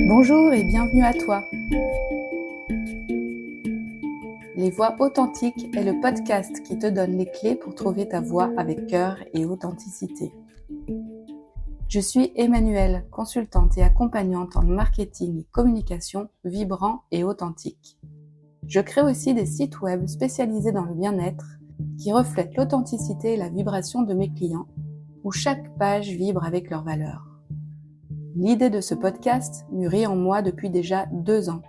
Bonjour et bienvenue à toi. Les Voix authentiques est le podcast qui te donne les clés pour trouver ta voix avec cœur et authenticité. Je suis Emmanuelle, consultante et accompagnante en marketing et communication vibrant et authentique. Je crée aussi des sites web spécialisés dans le bien-être qui reflètent l'authenticité et la vibration de mes clients, où chaque page vibre avec leurs valeurs. L'idée de ce podcast mûrit en moi depuis déjà 2 ans.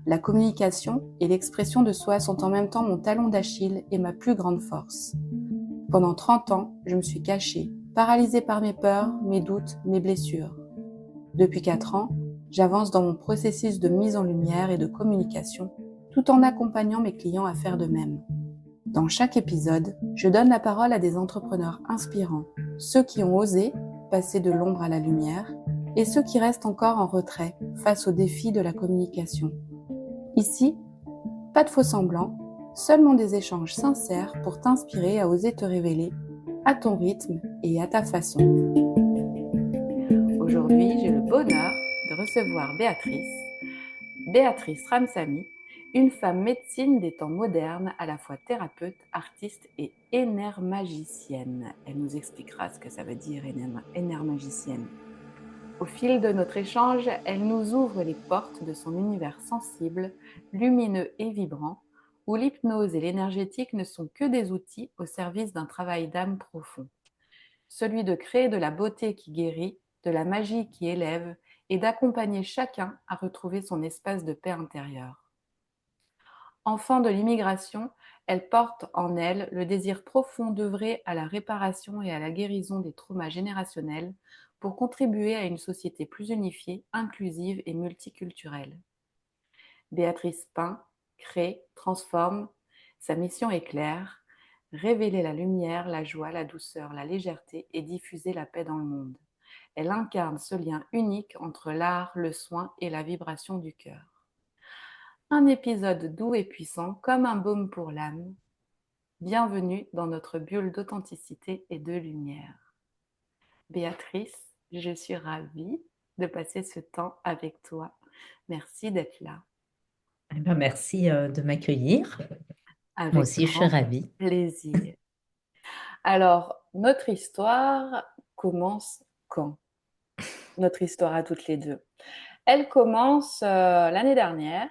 La communication et l'expression de soi sont en même temps mon talon d'Achille et ma plus grande force. Pendant 30 ans, je me suis cachée, paralysée par mes peurs, mes doutes, mes blessures. Depuis 4 ans, j'avance dans mon processus de mise en lumière et de communication, tout en accompagnant mes clients à faire de même. Dans chaque épisode, je donne la parole à des entrepreneurs inspirants, ceux qui ont osé passer de l'ombre à la lumière et ceux qui restent encore en retrait face aux défis de la communication. Ici, pas de faux semblants, seulement des échanges sincères pour t'inspirer à oser te révéler à ton rythme et à ta façon. Aujourd'hui, j'ai le bonheur de recevoir Béatrice Ramsamy, une femme médecine des temps modernes, à la fois thérapeute, artiste et énermagicienne. Elle nous expliquera ce que ça veut dire énermagicienne. Au fil de notre échange, elle nous ouvre les portes de son univers sensible, lumineux et vibrant, où l'hypnose et l'énergétique ne sont que des outils au service d'un travail d'âme profond. Celui de créer de la beauté qui guérit, de la magie qui élève, et d'accompagner chacun à retrouver son espace de paix intérieure. Enfant de l'immigration, elle porte en elle le désir profond d'œuvrer à la réparation et à la guérison des traumas générationnels pour contribuer à une société plus unifiée, inclusive et multiculturelle. Béatrice peint, crée, transforme. Sa mission est claire: révéler la lumière, la joie, la douceur, la légèreté et diffuser la paix dans le monde. Elle incarne ce lien unique entre l'art, le soin et la vibration du cœur. Un épisode doux et puissant comme un baume pour l'âme. Bienvenue dans notre bulle d'authenticité et de lumière. Béatrice, je suis ravie de passer ce temps avec toi. Merci d'être là. Eh ben, merci de m'accueillir. Moi Avec aussi, je suis grand ravie. plaisir. Alors, notre histoire commence quand? Notre histoire à toutes les deux. Elle commence l'année dernière.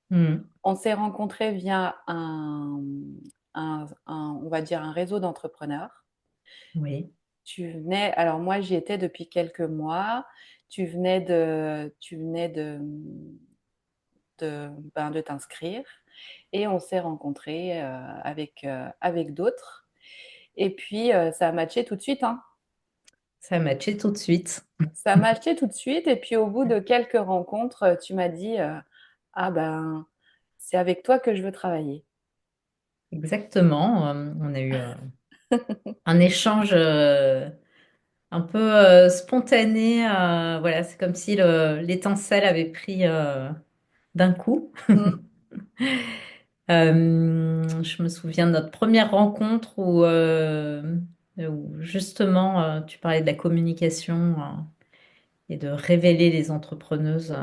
Hmm. On s'est rencontrés via on va dire un réseau d'entrepreneurs. Oui, Alors moi j'y étais depuis quelques mois. Tu venais de t'inscrire et on s'est rencontrés avec d'autres. Et puis ça a matché tout de suite, hein. ça a matché tout de suite. Ça a matché tout de suite. Et puis au bout de quelques rencontres, tu m'as dit ah ben c'est avec toi que je veux travailler. Exactement. On a eu un échange un peu spontané. Voilà, c'est comme si l'étincelle avait pris d'un coup. Mm. Je me souviens de notre première rencontre où justement tu parlais de la communication et de révéler les entrepreneuses,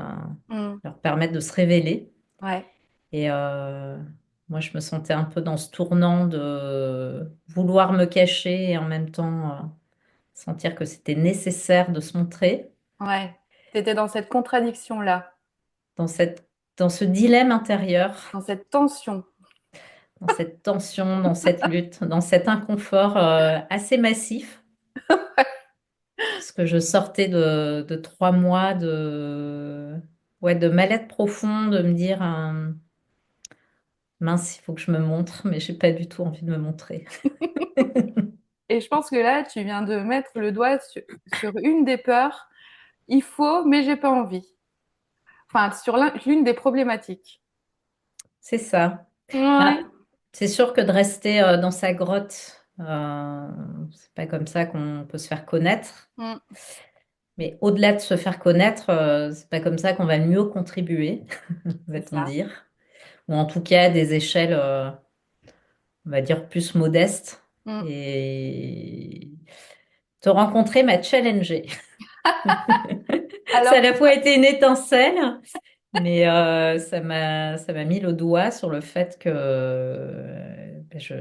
Mm. leur permettre de se révéler. Ouais, Et moi, je me sentais un peu dans ce tournant de vouloir me cacher et en même temps sentir que c'était nécessaire de se montrer ouais. Tu étais dans cette contradiction-là, dans dans ce dilemme intérieur, dans cette tension. dans cette tension, dans cette lutte, dans cet inconfort assez massif, puisque je sortais de 3 mois ouais, de mal-être profond, de me dire, mince, il faut que je me montre, mais j'ai pas du tout envie de me montrer. Et je pense que là, tu viens de mettre le doigt sur une des peurs. Il faut, mais j'ai pas envie. Enfin, sur l'une des problématiques. C'est ça. Ouais. Ah, c'est sûr que de rester dans sa grotte, c'est pas comme ça qu'on peut se faire connaître. Mm. Mais au-delà de se faire connaître, c'est pas comme ça qu'on va le mieux contribuer, C'est va-t-on ça. dire. Ou en tout cas, à des échelles, on va dire, plus modestes. Mm. Et te rencontrer m'a challengée. Ça a à Alors, la fois été une étincelle, mais ça m'a mis le doigt sur le fait que ben, je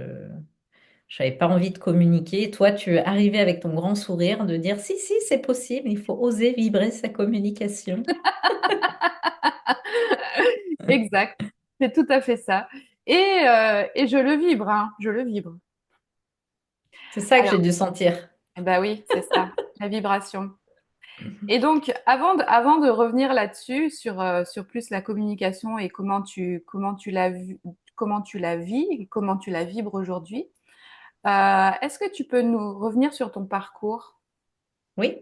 n'avais pas envie de communiquer. Et toi, tu es arrivé avec ton grand sourire de dire si, si, c'est possible, il faut oser vibrer sa communication. exact, c'est tout à fait ça. Et je le vibre, hein, je le vibre. C'est ça que j'ai Alors, dû sentir. eh ben oui, c'est ça, la vibration. Et donc, avant de revenir là-dessus, sur plus la communication et comment tu l'as vu, comment tu la vis, et comment tu la vibres aujourd'hui, est-ce que tu peux nous revenir sur ton parcours? Oui.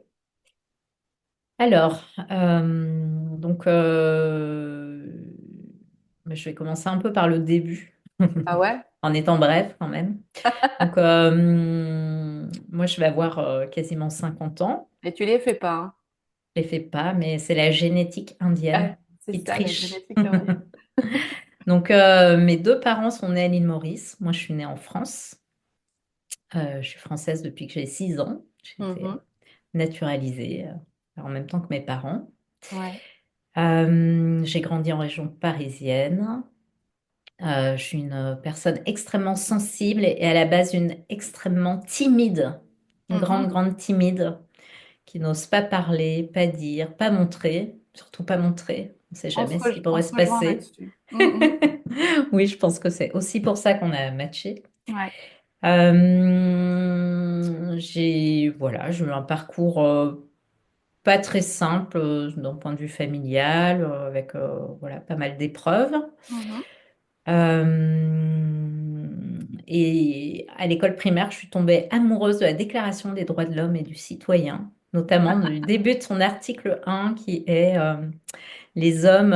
Alors, donc, je vais commencer un peu par le début, Ah ouais? en étant bref quand même. Donc, moi, je vais avoir quasiment 50 ans. Et tu les fais pas, hein? Je ne les fais pas, mais c'est la génétique Ouais, indienne c'est qui ça, la triche. génétique indienne. Donc, mes deux parents sont nés à l'île Maurice. Moi, je suis née en France. Je suis française depuis que j'ai 6 ans. J'ai été Mhm. naturalisée en même temps que mes parents. Ouais. J'ai grandi en région parisienne. Je suis une personne extrêmement sensible et à la base une extrêmement timide, une grande, Mhm. grande timide qui n'ose pas parler, pas dire, pas montrer, surtout pas montrer. On ne sait jamais ce qui On pourrait se se rejoint passer. là-dessus. Mhm. Oui, je pense que c'est aussi pour ça qu'on a matché. Ouais. J'ai eu un parcours pas très simple d'un point de vue familial, avec voilà, pas mal d'épreuves. Mhm. Et à l'école primaire, je suis tombée amoureuse de la Déclaration des droits de l'homme et du citoyen, notamment du début de son article 1 qui est Les hommes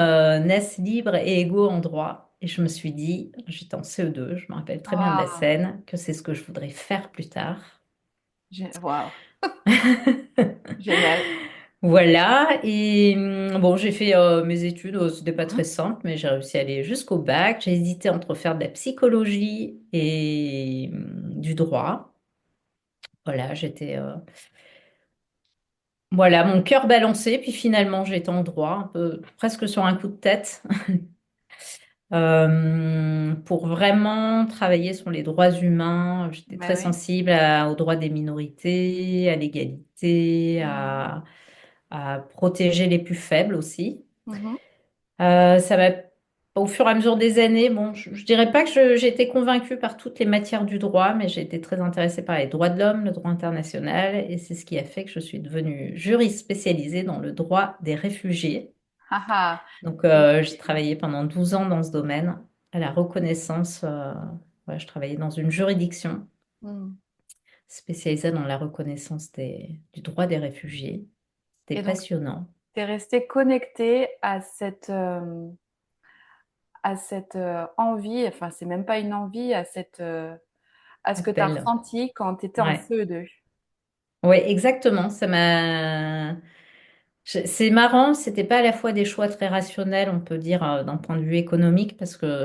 naissent libres et égaux en droit. Et je me suis dit, j'étais en CE2, je me rappelle très bien de la Waouh. scène, que c'est ce que je voudrais faire plus tard. Waouh. Génial. Voilà, et bon, j'ai fait mes études, c'était pas très Mhm. simple, mais j'ai réussi à aller jusqu'au bac. J'ai hésité entre faire de la psychologie et du droit. Voilà, voilà, mon cœur balancé, puis finalement j'étais en droit, un peu presque sur un coup de tête, pour vraiment travailler sur les droits humains. J'étais Ben très oui. sensible aux droits des minorités, à l'égalité, Mhm. à protéger les plus faibles aussi. Mhm. Ça va, au fur et à mesure des années, bon, je dirais pas que j'ai été convaincue par toutes les matières du droit, mais j'ai été très intéressée par les droits de l'homme, le droit international, et c'est ce qui a fait que je suis devenue juriste spécialisée dans le droit des réfugiés. Haha. Donc, Ok. j'ai travaillé pendant 12 ans dans ce domaine, à la reconnaissance. Ouais, je travaillais dans une juridiction Mhm. spécialisée dans la reconnaissance du droit des réfugiés. C'était Et donc, passionnant. tu es resté connecté à cette envie, enfin, c'est même pas une envie, à ce que tu as Appel. ressenti quand tu étais en Ouais. CE2. Oui, exactement. C'est marrant, c'était pas à la fois des choix très rationnels, on peut dire, d'un point de vue économique, parce que,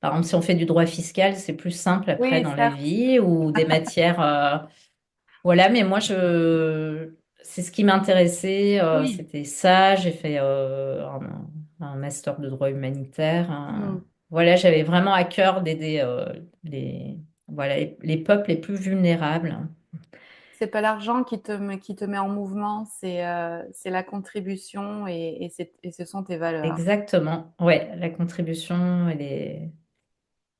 par exemple, si on fait du droit fiscal, c'est plus simple après Oui, dans la certes. vie, ou des matières, voilà, mais moi, c'est ce qui m'intéressait, Oui. c'était ça. J'ai fait un master de droit humanitaire. Mhm. Voilà, j'avais vraiment à cœur d'aider voilà, les peuples les plus vulnérables. C'est pas l'argent qui te met en mouvement, c'est la contribution et ce sont tes valeurs. Exactement, ouais, la contribution et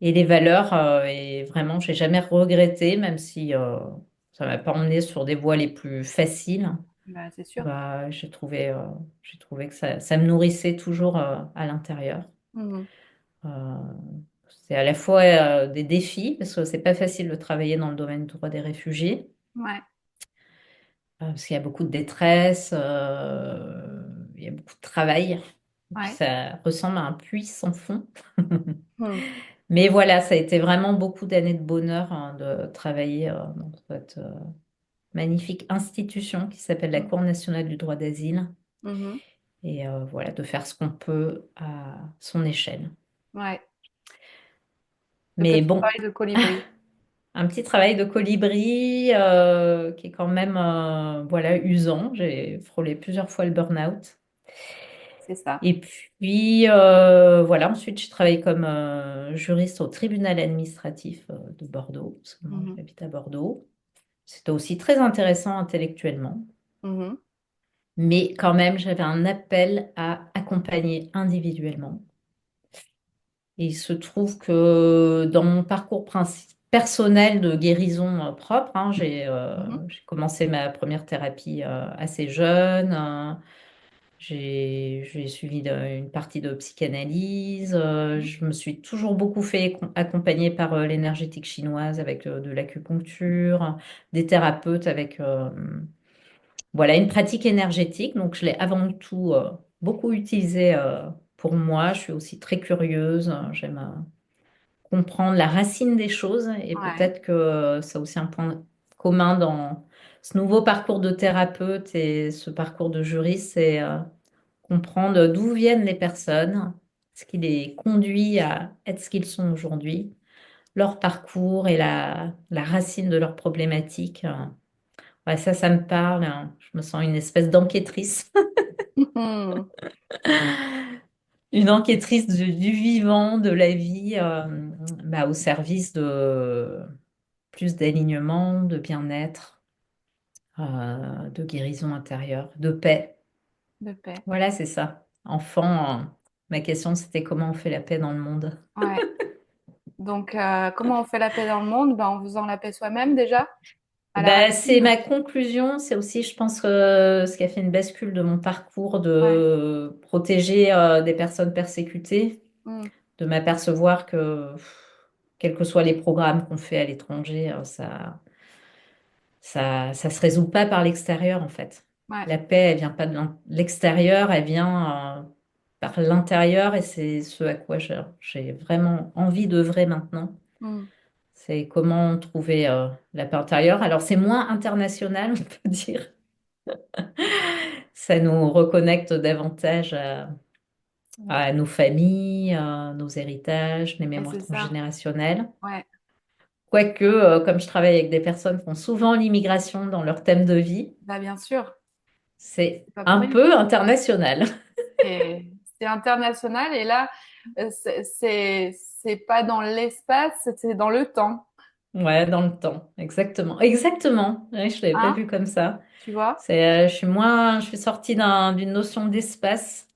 les valeurs, et vraiment, j'ai jamais regretté, même si ça m'a pas emmené sur des voies les plus faciles. Bah, c'est sûr. Bah, j'ai trouvé que ça me nourrissait toujours à l'intérieur. Mhm. Euh, c'est à la fois des défis, parce que c'est pas facile de travailler dans le domaine du droit des réfugiés, Ouais, parce qu'il y a beaucoup de détresse, il y a beaucoup de travail, et puis ouais. ça ressemble à un puits sans fond. Mhm. Mais voilà, ça a été vraiment beaucoup d'années de bonheur hein, de travailler dans cette magnifique institution qui s'appelle la Cour nationale du droit d'asile Mhm. et voilà, de faire ce qu'on peut à son échelle. Ouais. Ce Mais petit bon, travail de colibri. un petit travail de colibri qui est quand même voilà, usant. J'ai frôlé plusieurs fois le burn-out. C'est ça. Et puis, voilà, ensuite, j'ai travaillé comme juriste au tribunal administratif de Bordeaux, parce que moi, Mhm. j'habite à Bordeaux. C'était aussi très intéressant intellectuellement, Mhm. mais quand même, j'avais un appel à accompagner individuellement. Et il se trouve que dans mon parcours personnel de guérison propre, hein, Mhm. j'ai commencé ma première thérapie assez jeune. J'ai suivi une partie de psychanalyse. Je me suis toujours beaucoup fait accompagner par l'énergétique chinoise avec de l'acupuncture, des thérapeutes avec voilà, une pratique énergétique. Donc, je l'ai avant tout beaucoup utilisée pour moi. Je suis aussi très curieuse. J'aime comprendre la racine des choses et Ouais. peut-être que c'est aussi un point commun dans ce nouveau parcours de thérapeute et ce parcours de juriste, c'est comprendre d'où viennent les personnes, ce qui les conduit à être ce qu'ils sont aujourd'hui, leur parcours et la racine de leurs problématiques. Ouais, ça me parle, hein. Je me sens une espèce d'enquêtrice, Mhm. une enquêtrice du vivant, de la vie, bah, au service de plus d'alignement, de bien-être, de guérison intérieure, de paix. De paix. Voilà, c'est ça. Enfant, ma question, c'était comment on fait la paix dans le monde. Ouais. Donc, comment on fait la paix dans le monde? Ben, en faisant la paix soi-même déjà, à la Ben, c'est racine. ma conclusion. C'est aussi, je pense, ce qui a fait une bascule de mon parcours Ouais. de protéger des personnes persécutées, Mm. de m'apercevoir que, quels que soient les programmes qu'on fait à l'étranger, ça se résout pas par l'extérieur, en fait. Ouais. La paix, elle vient pas de l'extérieur, elle vient par l'intérieur et c'est ce à quoi j'ai vraiment envie d'œuvrer maintenant. Mm. C'est comment trouver la paix intérieure. Alors, c'est moins international, on peut dire. Ça nous reconnecte davantage à nos familles, à nos héritages, les Et mémoires c'est ça. transgénérationnelles. Ouais. Quoique, comme je travaille avec des personnes qui ont souvent l'immigration dans leur thème de vie, Bah, bien sûr. c'est C'est pas pour un rien. peu international. Et c'est international. Et là, c'est pas dans l'espace, c'est dans le temps. Ouais, dans le temps, exactement. Exactement. Ouais, je ne l'avais pas Hein? vu comme ça. Tu vois? Je suis sortie d'une notion d'espace,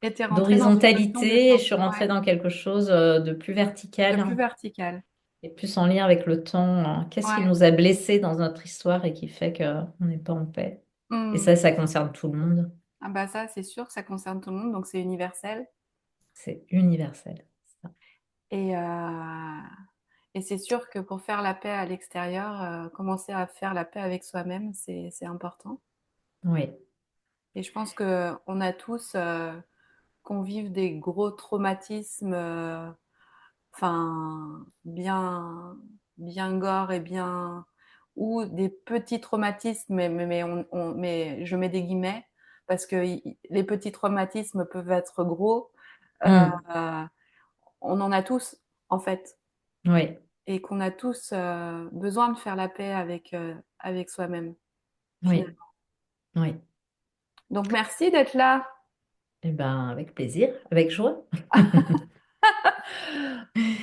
Et t'es rentré dans une notion de d'horizontalité, et je temps. suis rentrée Ouais. dans quelque chose de plus De vertical, plus hein, vertical. et plus en lien avec le temps. Qu'est-ce qui Ouais. nous a blessés dans notre histoire et qui fait qu'on n'est pas en paix? Et Mm. ça concerne tout le monde. Ah bah ça, c'est sûr, ça concerne tout le monde, donc c'est universel. C'est universel. Ça. Et, et c'est sûr que pour faire la paix à l'extérieur, commencer à faire la paix avec soi-même, c'est important. Oui. Et je pense que on a tous, qu'on vive des gros traumatismes, enfin, bien gore et bien, ou des petits traumatismes, mais je mets des guillemets, parce que les petits traumatismes peuvent être gros. Hmm. Euh, on en a tous, en fait, Oui. et qu'on a tous besoin de faire la paix avec soi-même, finalement. Oui. Oui. Donc, merci d'être là. Eh ben, avec plaisir, avec joie.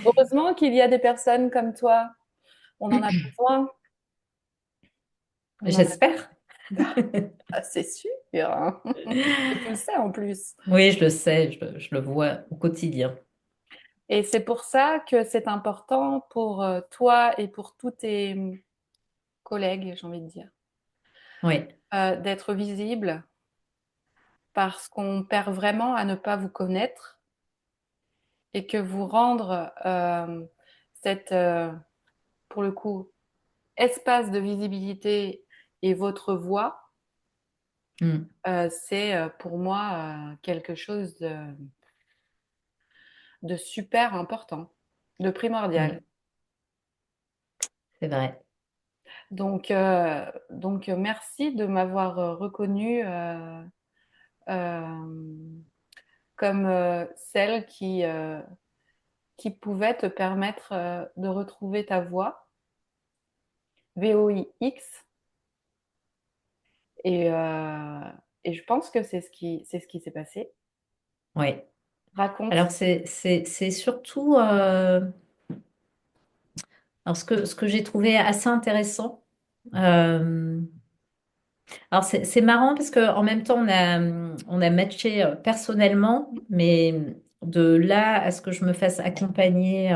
Heureusement qu'il y a des personnes comme toi. On en a besoin. On en a... J'espère. Ah, c'est sûr, hein. Et tu le sais en plus. Oui, je le sais, je le vois au quotidien. Et c'est pour ça que c'est important pour toi et pour tous tes collègues, j'ai envie de dire, Oui. d'être visible, parce qu'on perd vraiment à ne pas vous connaître et que vous rendre cette, pour le coup, espace de visibilité et votre voix, Hmm. c'est pour moi quelque chose de super important, de primordial. Oui, c'est vrai. Donc merci de m'avoir reconnu comme celle qui pouvait te permettre de retrouver ta voix. VOIX. Et, euh, et je pense que c'est ce qui s'est passé. Oui. Raconte. Alors, c'est surtout alors ce que j'ai trouvé assez intéressant. euh, alors, c'est marrant parce qu'en même temps, on a matché personnellement, mais de là à ce que je me fasse accompagner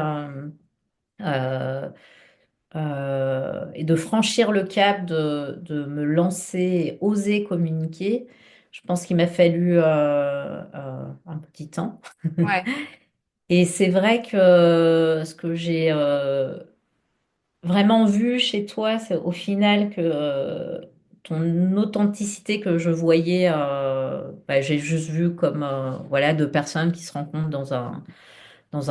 euh, et de franchir le cap de me lancer, et oser communiquer, je pense qu'il m'a fallu un petit temps. Ouais, Et c'est vrai que ce que j'ai vraiment vu chez toi, c'est au final que ton authenticité que je voyais, bah, j'ai juste vu comme voilà, deux personnes qui se rencontrent dans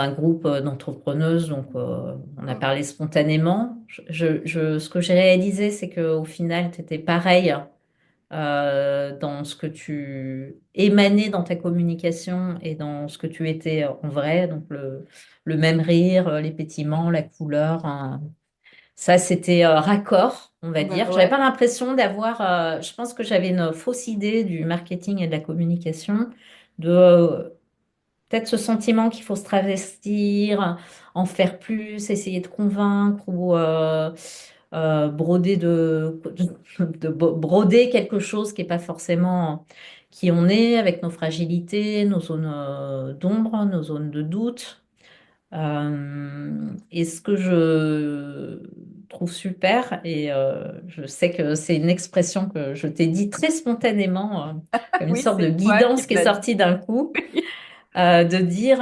un groupe d'entrepreneuses. Donc, on a mm, parlé spontanément. Ce que j'ai réalisé, c'est qu'au final, tu étais pareil dans ce que tu émanais dans ta communication et dans ce que tu étais en vrai. Donc, le même rire, les pétillements, la couleur, hein. Ça, c'était raccord, on va bah dire. J'avais pas ouais, l'impression d'avoir. Je pense que j'avais une fausse idée du marketing et de la communication, de peut-être ce sentiment qu'il faut se travestir, en faire plus, essayer de convaincre ou broder broder quelque chose qui n'est pas forcément qui on est, avec nos fragilités, nos zones d'ombre, nos zones de doute. Et ce que je trouve super, et je sais que c'est une expression que je t'ai dit très spontanément, comme une oui, sorte de c'est toi qui guidance me qui est l'as sortie dit. d'un coup, de dire,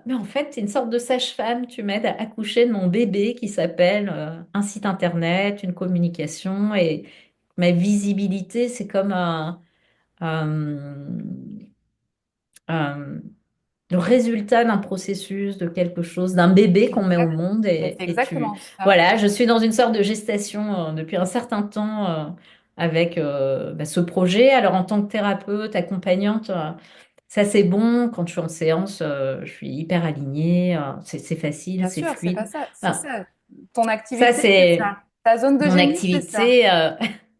mais en fait, tu es une sorte de sage-femme, tu m'aides à accoucher de mon bébé qui s'appelle un site internet, une communication, et ma visibilité, c'est comme un- un- le résultat d'un processus, de quelque chose, d'un bébé qu'on met au Exact. monde. Mais c'est Et exactement ça. voilà, je suis dans une sorte de gestation depuis un certain temps avec bah, ce projet. Alors, en tant que thérapeute, accompagnante, ça c'est bon. Quand je suis en séance, je suis hyper alignée. C'est facile, Bien c'est sûr, c'est pas fluide. ça. C'est Enfin, ça. Ton ça, activité, c'est c'est ça. Ta zone de mon génie, c'est ça. activité.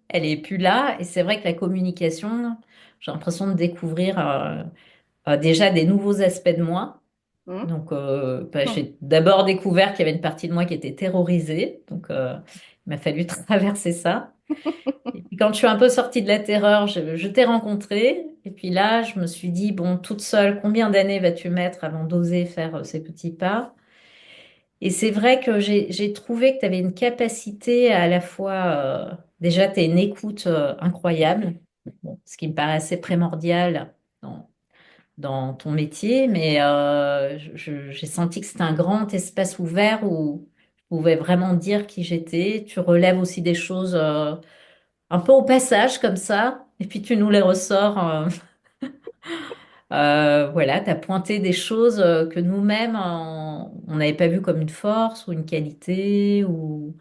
Elle est plus là. Et c'est vrai que la communication, j'ai l'impression de découvrir déjà des nouveaux aspects de moi. Hmm. Donc, bah, j'ai d'abord découvert qu'il y avait une partie de moi qui était terrorisée. Donc, il m'a fallu traverser ça. Et puis, quand je suis un peu sortie de la terreur, je t'ai rencontré. Et puis là, je me suis dit, bon, toute seule, combien d'années vas-tu mettre avant d'oser faire ces petits pas? Et c'est vrai que j'ai trouvé que tu avais une capacité à la fois, déjà, tu as une écoute incroyable, bon, ce qui me paraissait primordial dans ton métier, mais j'ai senti que c'était un grand espace ouvert où je pouvais vraiment dire qui j'étais. Tu relèves aussi des choses un peu au passage comme ça, et puis tu nous les ressors. Voilà, tu as pointé des choses que nous-mêmes, on n'avait pas vu comme une force ou une qualité. Ou...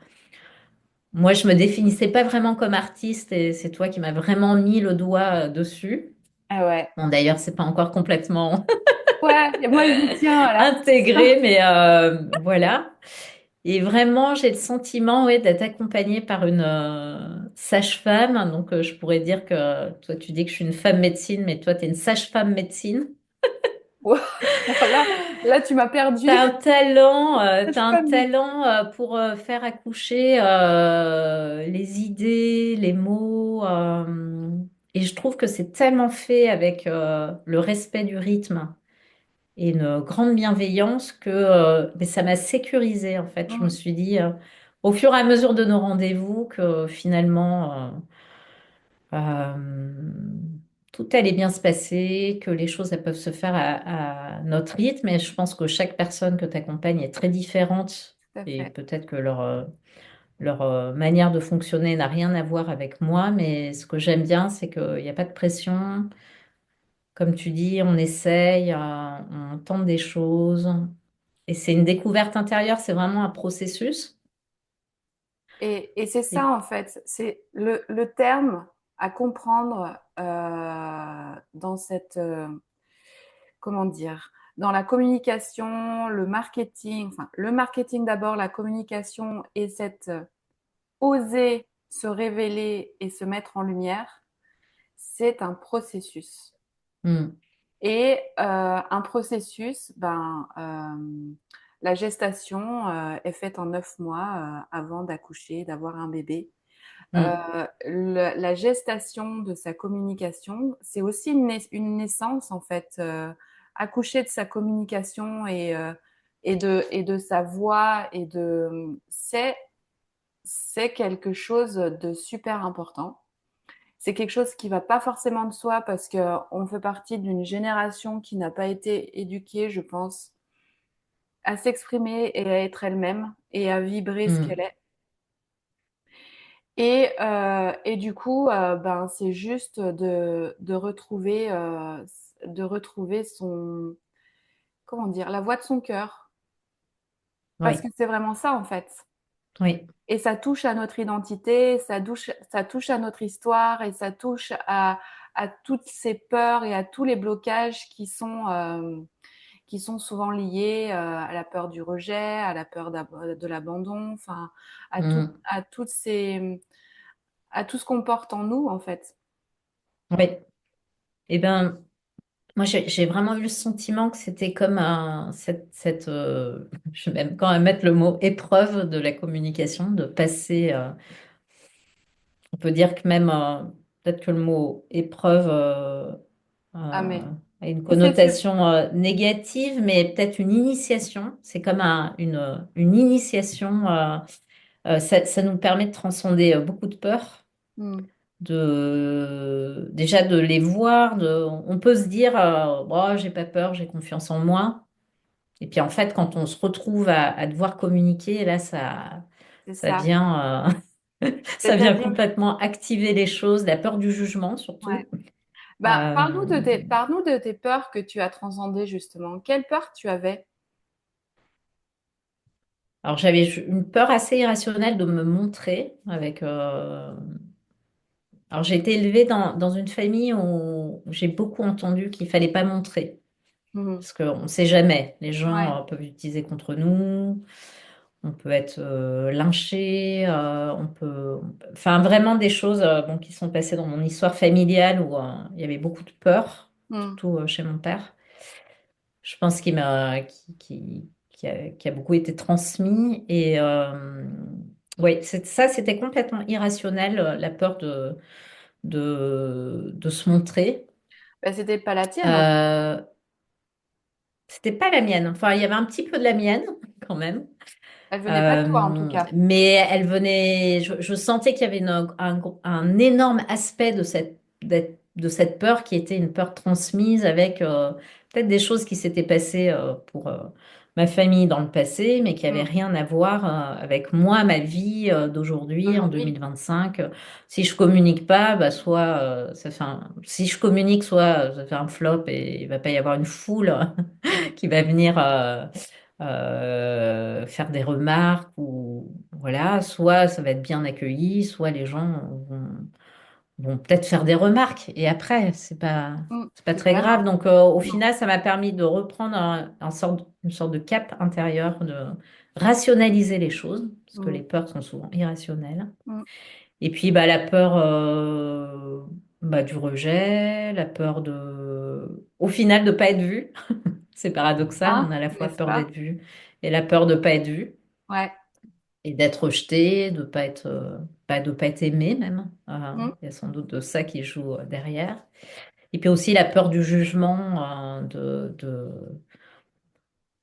Moi, je me définissais pas vraiment comme artiste et c'est toi qui m'as vraiment mis le doigt dessus. Ah ouais. Bon, d'ailleurs, c'est pas encore complètement Ouais, et moi, j'y tiens à l'artisan. intégré, mais voilà. Et vraiment, j'ai le sentiment, ouais, d'être accompagnée par une sage-femme. Donc, je pourrais dire que toi, tu dis que je suis une femme médecine, mais toi, tu es une sage-femme médecine. Voilà, là, tu m'as perdu. T'as Cette un femme. talent pour faire accoucher les idées, les mots. Et je trouve que c'est tellement fait avec le respect du rythme et une grande bienveillance que mais ça m'a sécurisée en fait. Je me Hmm. suis dit au fur et à mesure de nos rendez-vous que finalement tout allait bien se passer, que les choses elles peuvent se faire à notre rythme. Et je pense que chaque personne que tu accompagnes est très différente Tout à et fait. peut-être que leur manière de fonctionner n'a rien à voir avec moi. Mais ce que j'aime bien, c'est qu'il n'y a pas de pression. Comme tu dis, on essaye, on tente des choses. Et c'est une découverte intérieure, c'est vraiment un processus. Et c'est ça, Et en fait. C'est le terme à comprendre dans cette, comment dire, dans la communication, le marketing, enfin, le marketing d'abord, la communication et cette oser se révéler et se mettre en lumière, c'est un processus. Mm, Et un processus, la gestation est faite en 9 mois avant d'accoucher, d'avoir un bébé. mm, La gestation de sa communication, c'est aussi une naissance en fait. Accoucher de sa communication et de sa voix c'est quelque chose de super important. C'est quelque chose qui va pas forcément de soi parce que on fait partie d'une génération qui n'a pas été éduquée, je pense, à s'exprimer et à être elle-même et à vibrer ce qu'elle mm. est. Et du coup, c'est juste de retrouver son, comment dire, la voix de son cœur. Parce que Oui, c'est vraiment ça, en fait. oui. Et ça touche à notre identité, ça touche à notre histoire et ça touche à toutes ces peurs et à tous les blocages qui sont souvent liés à la peur du rejet, à la peur de l'abandon, enfin, Mm, à à tout ce qu'on porte en nous, en fait. oui. Eh ben, moi, j'ai vraiment eu le sentiment que c'était comme je vais même quand même mettre le mot épreuve de la communication, de passer, on peut dire que même, peut-être que le mot épreuve Ah, mais a une si c'est su- connotation négative, mais peut-être une initiation. C'est comme une initiation. Ça nous permet de transcender beaucoup de peurs, Hmm, déjà de les voir. On peut se dire, oh, j'ai pas peur, j'ai confiance en moi. Et puis en fait, quand on se retrouve à devoir communiquer, là, c'est ça ça. vient, ça vient C'est-à-dire, complètement activer les choses, la peur du jugement ouais. surtout. Parle-nous Euh, parle-nous de tes peurs que tu as transcendées, justement. Quelle peur tu avais? alors j'avais une peur assez irrationnelle de me montrer avec. Alors j'ai été élevée dans une famille où j'ai beaucoup entendu qu'il fallait pas montrer. Mhm. Parce qu'on ne sait jamais. Les Ouais. gens peuvent l'utiliser contre nous, on peut être lynché, Enfin, vraiment des choses bon, qui sont passées dans mon histoire familiale où il y avait beaucoup de peur, Hmm. surtout chez mon père. Je pense qui a beaucoup été transmis. Et oui, ça, c'était complètement irrationnel, la peur de se montrer. C'était pas la tienne, en fait. Euh, C'était pas la mienne. Enfin, il y avait un petit peu de la mienne quand même. Elle venait pas de toi, en tout cas. Mais elle venait, je sentais qu'il y avait un énorme aspect de cette peur qui était une peur transmise avec peut-être des choses qui s'étaient passées pour ma famille dans le passé, mais qui n'avaient Hmm. rien à voir avec moi, ma vie d'aujourd'hui, en Aujourd'hui. 2025. Si je communique pas, bah, si je communique, soit ça fait un flop et il va pas y avoir une foule qui va venir faire des remarques ou voilà, soit ça va être bien accueilli, soit les gens vont peut-être faire des remarques et après Hmm. c'est pas C'est très pas grave. grave. Donc au Non. final, ça m'a permis de reprendre une sorte de cap intérieur, de rationaliser les choses parce que Hmm. les peurs sont souvent irrationnelles. Hmm. Et puis bah, la peur du rejet, la peur au final de pas être vue. C'est paradoxal, Hein? on a à la fois N'est-ce peur pas? d'être vu et la peur de pas être vu Ouais. et d'être rejeté, de pas être aimé même. Hmm. Il y a sans doute de ça qui joue derrière. Et puis aussi la peur du jugement.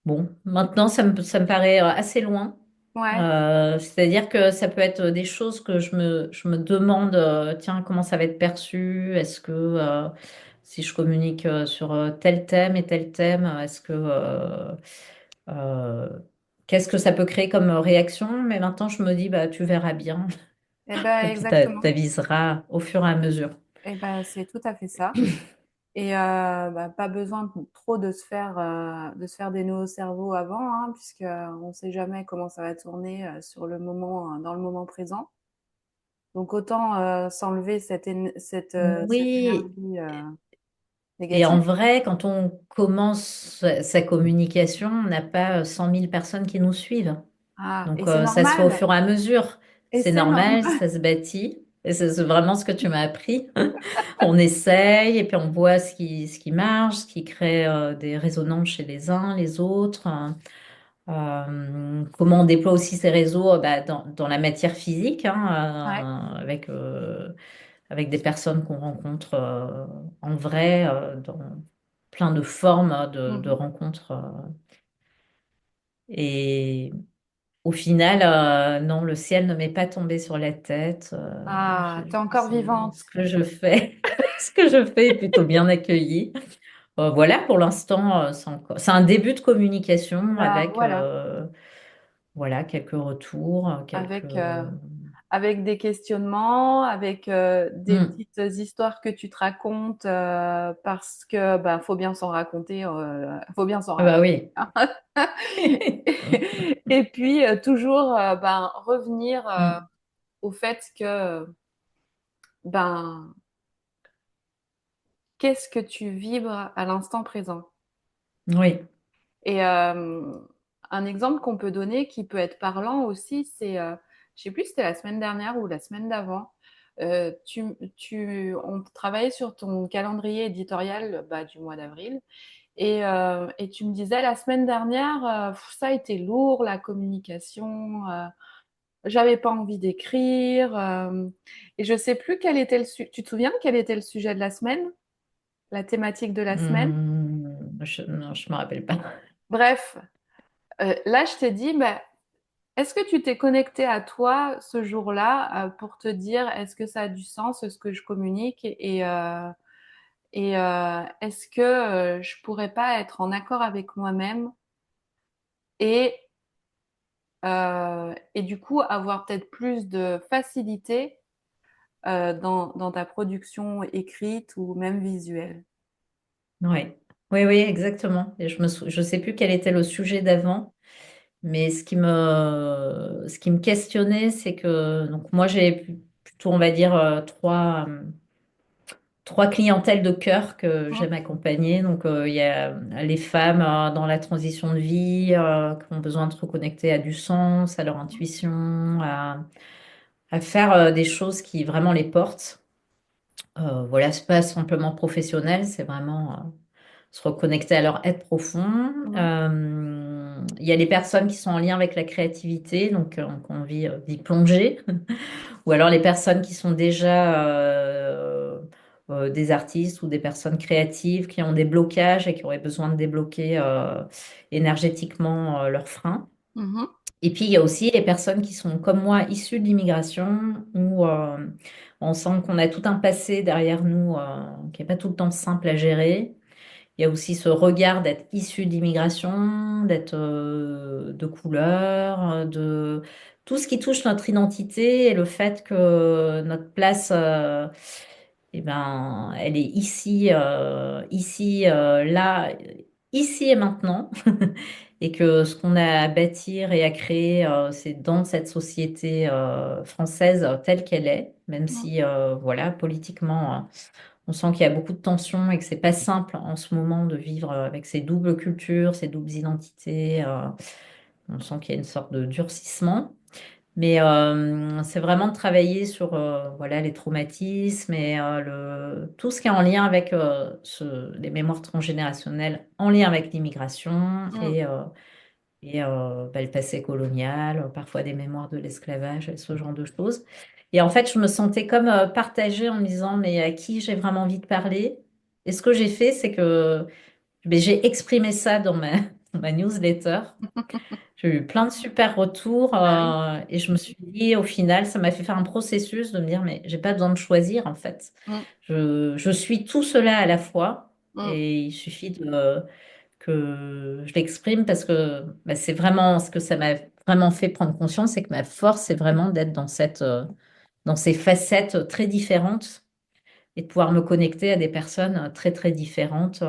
Bon, maintenant ça me paraît assez loin. Ouais. C'est-à-dire que ça peut être des choses que je me demande, tiens, comment ça va être perçu? Est-ce que si je communique sur tel thème et tel thème, euh, qu'est-ce que ça peut créer comme réaction? Mais maintenant, je me dis, bah, tu verras bien. Eh ben, Et puis, exactement. t'aviseras au fur et à mesure. Eh ben, c'est tout à fait ça. Et pas besoin trop de se faire des nœuds au cerveau avant, hein, puisque on ne sait jamais comment ça va tourner sur le moment, dans le moment présent. Donc autant s'enlever cette Oui, énergie et en négative. vrai, quand on commence sa communication, on n'a pas 100 000 personnes qui nous suivent. Ah, et Donc, c'est ça se fait au normal. fur et à mesure. Et C'est c'est normal, normal. ça se bâtit. Et c'est vraiment ce que tu m'as appris. On essaye et puis on voit ce qui marche, ce qui crée des résonances chez les uns, les autres. Comment on déploie aussi ces réseaux bah, dans la matière physique, Ouais. hein, avec des personnes qu'on rencontre en vrai, dans plein de formes de Mhm. rencontres. Et au final, non, le ciel ne m'est pas tombé sur la tête. Ah, t'es encore vivante. Ce que je fais, ce que je fais est plutôt bien accueilli. Voilà, pour l'instant, c'est un début de communication Bah avec voilà, voilà, quelques retours, quelques... avec, avec des questionnements, avec des Hmm. petites histoires que tu te racontes parce que bah, faut bien s'en raconter, faut bien s'en Ah bah raconter. oui. Et puis toujours ben, revenir Hmm. au fait que ben qu'est-ce que tu vibres à l'instant présent. Oui. Et un exemple qu'on peut donner qui peut être parlant aussi, c'est, je sais plus si c'était la semaine dernière ou la semaine d'avant, on travaillait sur ton calendrier éditorial bah, du mois d'avril et tu me disais la semaine dernière, ça a été lourd, la communication, j'avais pas envie d'écrire et je sais plus quel était tu te souviens quel était le sujet de la semaine, la thématique de la semaine? Non, je me rappelle pas. Bref, là je t'ai dit, bah, est-ce que tu t'es connecté à toi ce jour-là pour te dire est-ce que ça a du sens ce que je communique et est-ce que je pourrais pas être en accord avec moi-même et et du coup avoir peut-être plus de facilité dans ta production écrite ou même visuelle. Oui. Oui, oui, exactement. Et je sais plus quel était le sujet d'avant, mais ce qui me questionnait, c'est que donc moi plutôt, on va dire, trois clientèles de cœur que Mmh, j'aime accompagner. Donc, il y a les femmes dans la transition de vie qui ont besoin de se reconnecter à du sens, à leur intuition, à faire des choses qui vraiment les portent. Voilà, c'est pas simplement professionnel, c'est vraiment se reconnecter à leur être profond. mmh, Il y a les personnes qui sont en lien avec la créativité, donc qui ont envie d'y plonger. Ou alors les personnes qui sont déjà des artistes ou des personnes créatives qui ont des blocages et qui auraient besoin de débloquer énergétiquement leurs freins. mmh, Et puis il y a aussi les personnes qui sont comme moi issues de l'immigration où on sent qu'on a tout un passé derrière nous qui n'est pas tout le temps simple à gérer. Il y a aussi ce regard d'être issu d'immigration, d'être de couleur, de tout ce qui touche notre identité et le fait que notre place, eh ben, elle est ici, là, ici et maintenant. Et que ce qu'on a à bâtir et à créer, c'est dans cette société française telle qu'elle est, même mmh, si, voilà, politiquement. On sent qu'il y a beaucoup de tensions et que c'est pas simple en ce moment de vivre avec ces doubles cultures, ces doubles identités. On sent qu'il y a une sorte de durcissement. Mais c'est vraiment de travailler sur voilà, les traumatismes et tout ce qui est en lien avec les mémoires transgénérationnelles, en lien avec l'immigration mmh. et bah, le passé colonial, parfois des mémoires de l'esclavage, et ce genre de choses. Et en fait, je me sentais comme partagée en me disant, mais à qui j'ai vraiment envie de parler? Et ce que j'ai fait, c'est que ben, j'ai exprimé ça dans dans ma newsletter. J'ai eu plein de super retours Bah oui. et je me suis dit, au final, ça m'a fait faire un processus de me dire, mais j'ai pas besoin de choisir en fait. Mmh, Je suis tout cela à la fois mmh, et il suffit que je l'exprime parce que bah, c'est vraiment ce que ça m'a vraiment fait prendre conscience, c'est que ma force, c'est vraiment d'être dans ces facettes très différentes et de pouvoir me connecter à des personnes très, très différentes.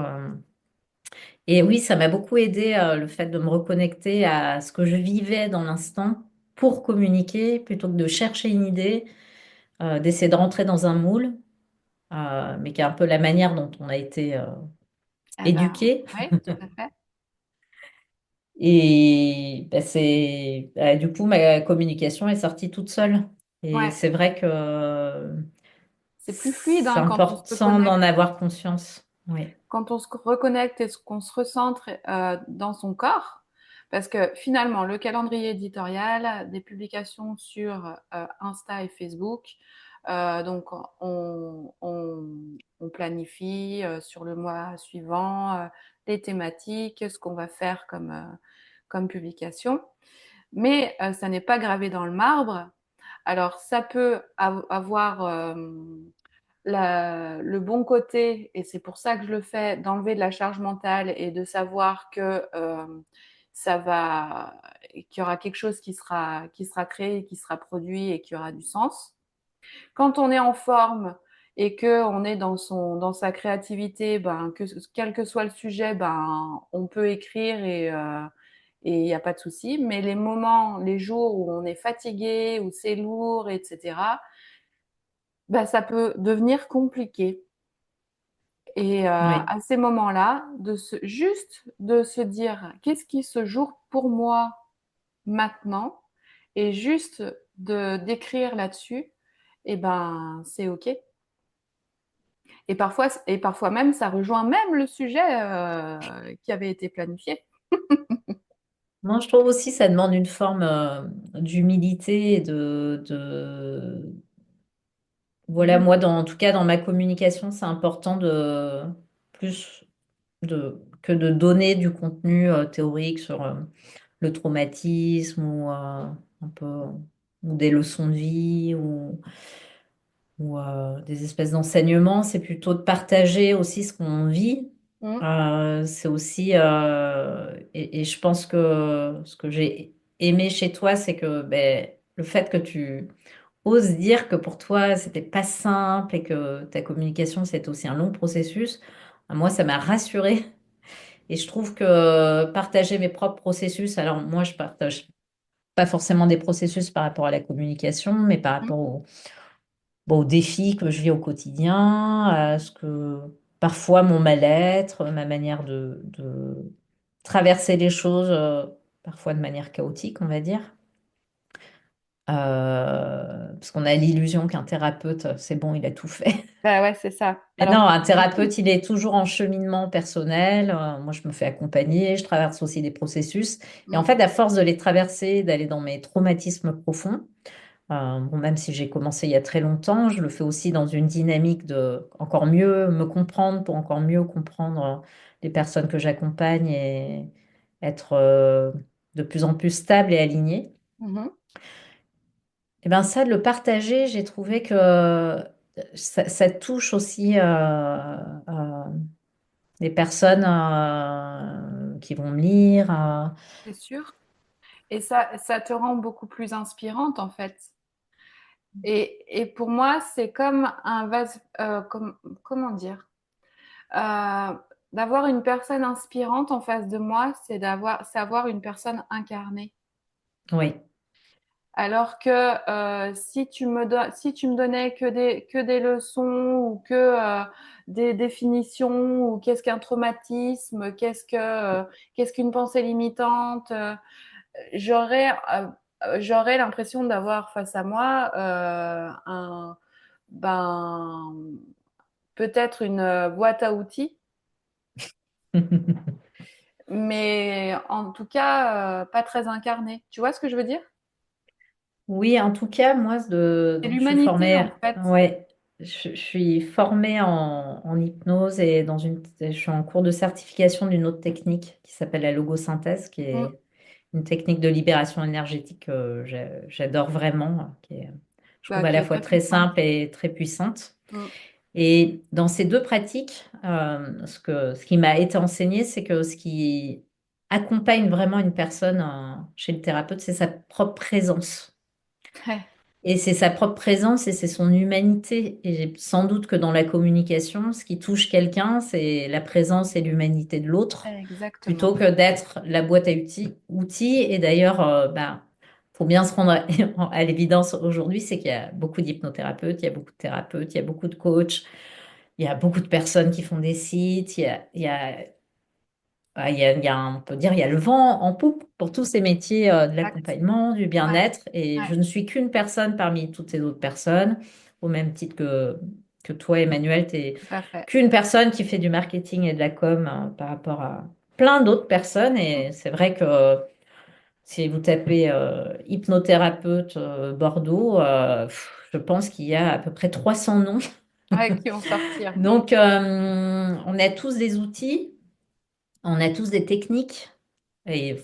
Et oui, ça m'a beaucoup aidé, le fait de me reconnecter à ce que je vivais dans l'instant pour communiquer plutôt que de chercher une idée, d'essayer de rentrer dans un moule, mais qui est un peu la manière dont on a été eh ben, éduqué. oui, tout à fait. Et du coup, ma communication est sortie toute seule. Et Ouais, c'est vrai que c'est plus fluide c'est hein, quand on se important reconnecte. d'en avoir conscience. Oui, Quand on se reconnecte et qu'on se recentre dans son corps, parce que finalement, le calendrier éditorial des publications sur Insta et Facebook, donc on planifie sur le mois suivant les thématiques, ce qu'on va faire comme publication, mais ça n'est pas gravé dans le marbre. Alors ça peut avoir le bon côté, et c'est pour ça que je le fais, d'enlever de la charge mentale et de savoir que ça va, qu'il y aura quelque chose qui sera créé, qui sera produit et qui aura du sens. Quand on est en forme et que on est dans sa créativité, ben quel que soit le sujet, ben on peut écrire et il n'y a pas de souci. Mais les moments, les jours où on est fatigué, où c'est lourd, etc., ben ça peut devenir compliqué. Et oui. à ces moments-là, juste de se dire qu'est-ce qui se joue pour moi maintenant, et juste de d'écrire là-dessus, et ben c'est ok. Et parfois même, ça rejoint même le sujet qui avait été planifié. Moi, je trouve aussi que ça demande une forme d'humilité et voilà, Mhm, moi, en tout cas, dans ma communication, c'est important de plus que de donner du contenu théorique sur le traumatisme ou un peu ou des leçons de vie ou des espèces d'enseignements. C'est plutôt de partager aussi ce qu'on vit. mhm, C'est aussi et je pense que ce que j'ai aimé chez toi, c'est que ben, le fait que tu oses dire que pour toi, c'était pas simple et que ta communication, c'est aussi un long processus. Moi, ça m'a rassurée. Et je trouve que partager mes propres processus, alors moi, je partage pas forcément des processus par rapport à la communication, mais par mhm, rapport aux défis que je vis au quotidien, à ce que parfois mon mal-être, ma manière de traverser les choses, parfois de manière chaotique, on va dire. Parce qu'on a l'illusion qu'un thérapeute, c'est bon, il a tout fait. bah ouais, c'est ça. Mais Alors non, que un pas du tout. thérapeute, il est toujours en cheminement personnel. Moi, je me fais accompagner, je traverse aussi des processus. Et en Mhm, fait, à force de les traverser, d'aller dans mes traumatismes profonds, bon, même si j'ai commencé il y a très longtemps, je le fais aussi dans une dynamique de encore mieux me comprendre pour encore mieux comprendre les personnes que j'accompagne et être de plus en plus stable et alignée. mhm. Et ben ça, de le partager, j'ai trouvé que ça touche aussi les personnes qui vont me lire. C'est sûr. Et ça te rend beaucoup plus inspirante en fait. Et pour moi, c'est comme un vase, comment dire, Euh, d'avoir une personne inspirante en face de moi, c'est avoir une personne incarnée. Oui. Alors que si tu me donnais que des leçons ou que des définitions ou qu'est-ce qu'un traumatisme, qu'est-ce qu'une pensée limitante, j'aurais j'aurais l'impression d'avoir face à moi ben peut-être une boîte à outils, mais en tout cas pas très incarnée. Tu vois ce que je veux dire? Oui, en tout cas, moi, C'est donc je suis l'humanité formée, en fait. ouais, je suis formée en hypnose et je suis en cours de certification d'une autre technique qui s'appelle la logosynthèse, qui Mm. est une technique de libération énergétique que j'adore vraiment, je trouve Bah, à qui la est fois très très puissante. simple et très puissante. Mm. Et dans ces deux pratiques, ce qui m'a été enseigné, c'est que ce qui accompagne vraiment une personne chez le thérapeute, c'est sa propre présence. Ouais, Et c'est sa propre présence et c'est son humanité. Et sans doute que dans la communication, ce qui touche quelqu'un, c'est la présence et l'humanité de l'autre, exactement. plutôt que d'être la boîte à outils. Et d'ailleurs, faut bien se rendre à l'évidence aujourd'hui, c'est qu'il y a beaucoup d'hypnothérapeutes, il y a beaucoup de thérapeutes, il y a beaucoup de coachs, il y a beaucoup de personnes qui font des sites, il y a on peut dire, il y a le vent en poupe pour tous ces métiers de Exact. l'accompagnement, du Ouais, bien-être. Et ouais, je ne suis qu'une personne parmi toutes ces autres personnes, au même titre que toi, Emmanuel, tu n'es tout à fait. qu'une personne qui fait du marketing et de la com par rapport à plein d'autres personnes. Et c'est vrai que si vous tapez hypnothérapeute Bordeaux, je pense qu'il y a à peu près 300 noms. Ouais, qui vont sortir. Mm. Donc, on a tous des outils. On a tous des techniques et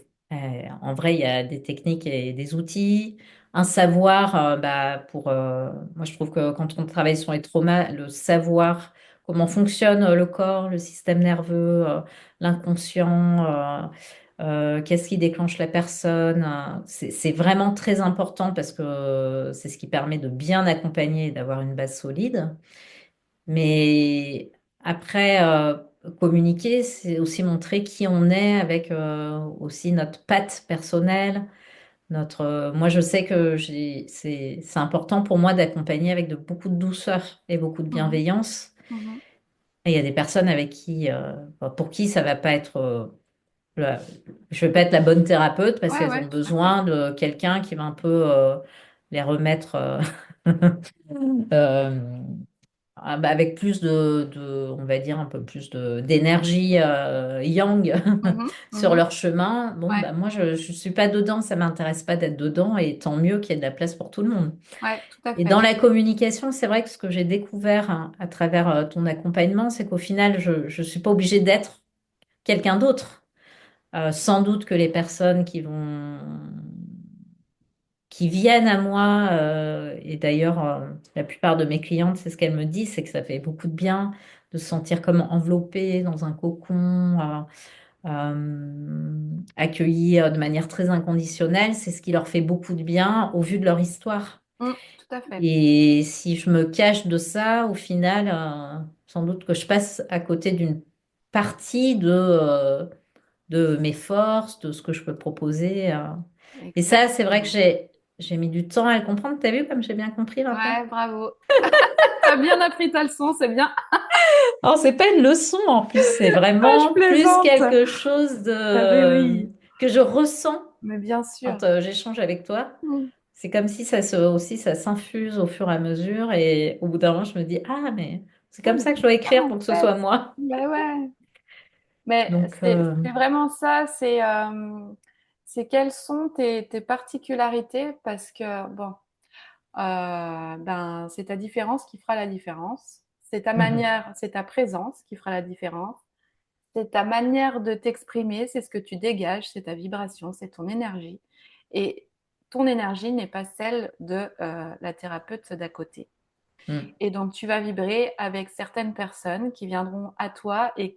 en vrai, il y a des techniques et des outils, un savoir. Moi, je trouve que quand on travaille sur les traumas, le savoir comment fonctionne le corps, le système nerveux, l'inconscient, qu'est-ce qui déclenche la personne, c'est vraiment très important parce que c'est ce qui permet de bien accompagner et d'avoir une base solide. Mais après, communiquer, c'est aussi montrer qui on est avec aussi notre patte personnelle. Moi, je sais que c'est important pour moi d'accompagner avec beaucoup de douceur et beaucoup de Mhm, bienveillance. mhm. Et il y a des personnes avec pour qui ça va pas être, la- je vais pas être la bonne thérapeute parce Ouais, qu'elles ouais, ont tout à fait. besoin de quelqu'un qui va un peu les remettre euh, avec plus on va dire un peu plus d'énergie yang Mhm, sur mhm. leur chemin. Bon, Ouais, bah, moi, je ne suis pas dedans, ça m'intéresse pas d'être dedans et tant mieux qu'il y ait de la place pour tout le monde. ouais, tout à Et fait. dans la communication, c'est vrai que ce que j'ai découvert hein, à travers ton accompagnement, c'est qu'au final, je ne suis pas obligée d'être quelqu'un d'autre. Sans doute que les personnes qui viennent à moi, et d'ailleurs, la plupart de mes clientes, c'est ce qu'elles me disent, c'est que ça fait beaucoup de bien de se sentir comme enveloppée dans un cocon, accueillie de manière très inconditionnelle. C'est ce qui leur fait beaucoup de bien au vu de leur histoire. Mm, tout à fait. Et si je me cache de ça, au final, sans doute que je passe à côté d'une partie de mes forces, de ce que je peux proposer. Et ça, c'est vrai que Exactement. j'ai mis du temps à le comprendre. T'as vu comme j'ai bien compris maintenant? Ouais, bravo. T'as bien appris ta leçon, c'est bien. Alors, c'est pas une leçon en plus, c'est Ah, je vraiment plus plaisante. quelque chose Ah, mais oui, que je ressens mais bien quand sûr. j'échange avec toi. Mm. C'est comme si aussi ça s'infuse au fur et à mesure et au bout d'un moment, je me dis, ah, mais c'est Ah, comme mais ça que je c'est dois ça écrire en pour que ce fait. soit moi. Ben ouais. Mais Donc, c'est vraiment ça, c'est quelles sont tes particularités parce que bon, ben c'est ta différence qui fera la différence. C'est ta mhm, manière, c'est ta présence qui fera la différence. C'est ta manière de t'exprimer, c'est ce que tu dégages, c'est ta vibration, c'est ton énergie. Et ton énergie n'est pas celle de la thérapeute d'à côté. mm, Et donc, tu vas vibrer avec certaines personnes qui viendront à toi et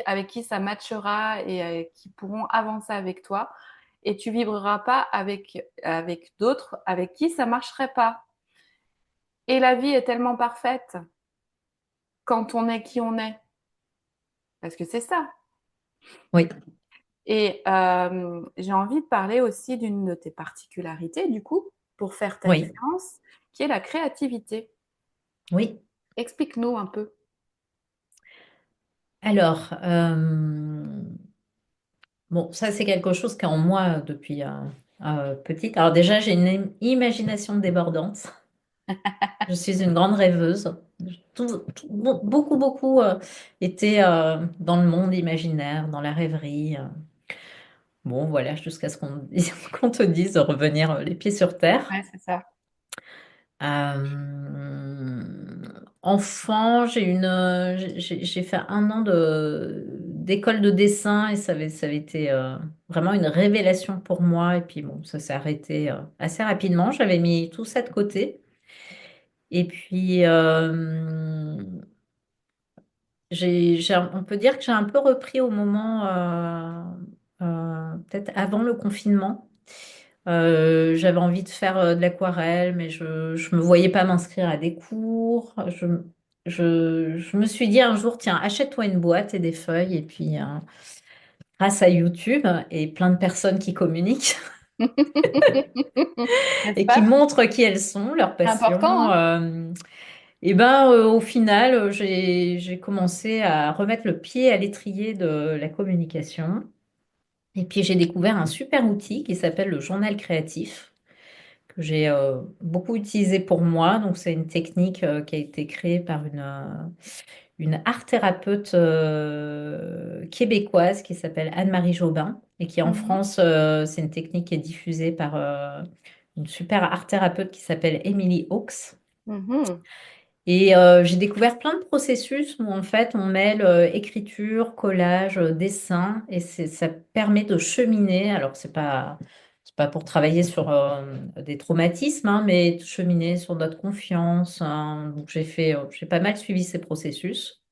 avec qui ça matchera et qui pourront avancer avec toi. Et tu vibreras pas avec d'autres avec qui ça marcherait pas. Et la vie est tellement parfaite quand on est qui on est. Parce que c'est ça. oui, Et j'ai envie de parler aussi d'une de tes particularités, du coup, pour faire ta oui, différence, qui est la créativité. oui. Explique-nous un peu. Alors, bon, ça, c'est quelque chose qui est en moi depuis petite. Alors déjà, j'ai une imagination débordante. Je suis une grande rêveuse. Beaucoup, beaucoup été dans le monde imaginaire, dans la rêverie. Bon, voilà, jusqu'à ce qu'on te dise de revenir les pieds sur terre. Ouais, c'est ça. Enfant, j'ai fait 1 an d'école de dessin et ça avait été vraiment une révélation pour moi. Et puis bon, ça s'est arrêté assez rapidement. J'avais mis tout ça de côté. Et puis, on peut dire que j'ai un peu repris au moment, peut-être avant le confinement. J'avais envie de faire de l'aquarelle, mais je ne me voyais pas m'inscrire à des cours. Je me suis dit un jour, tiens, achète-toi une boîte et des feuilles, et puis grâce à YouTube et plein de personnes qui communiquent N'est-ce et qui pas? montrent qui elles sont, leurs C'est important, passions, hein? Et ben, au final, j'ai commencé à remettre le pied à l'étrier de la communication. Et puis j'ai découvert un super outil qui s'appelle le journal créatif, que j'ai beaucoup utilisé pour moi. Donc c'est une technique qui a été créée par une art thérapeute québécoise qui s'appelle Anne-Marie Jobin et qui en Mhm, France, c'est une technique qui est diffusée par une super art thérapeute qui s'appelle Emily Hawkes. mhm. Et j'ai découvert plein de processus où en fait on mêle écriture, collage, dessin et ça permet de cheminer. Alors c'est pas pour travailler sur des traumatismes, hein, mais de cheminer sur notre confiance, hein. Donc j'ai pas mal suivi ces processus.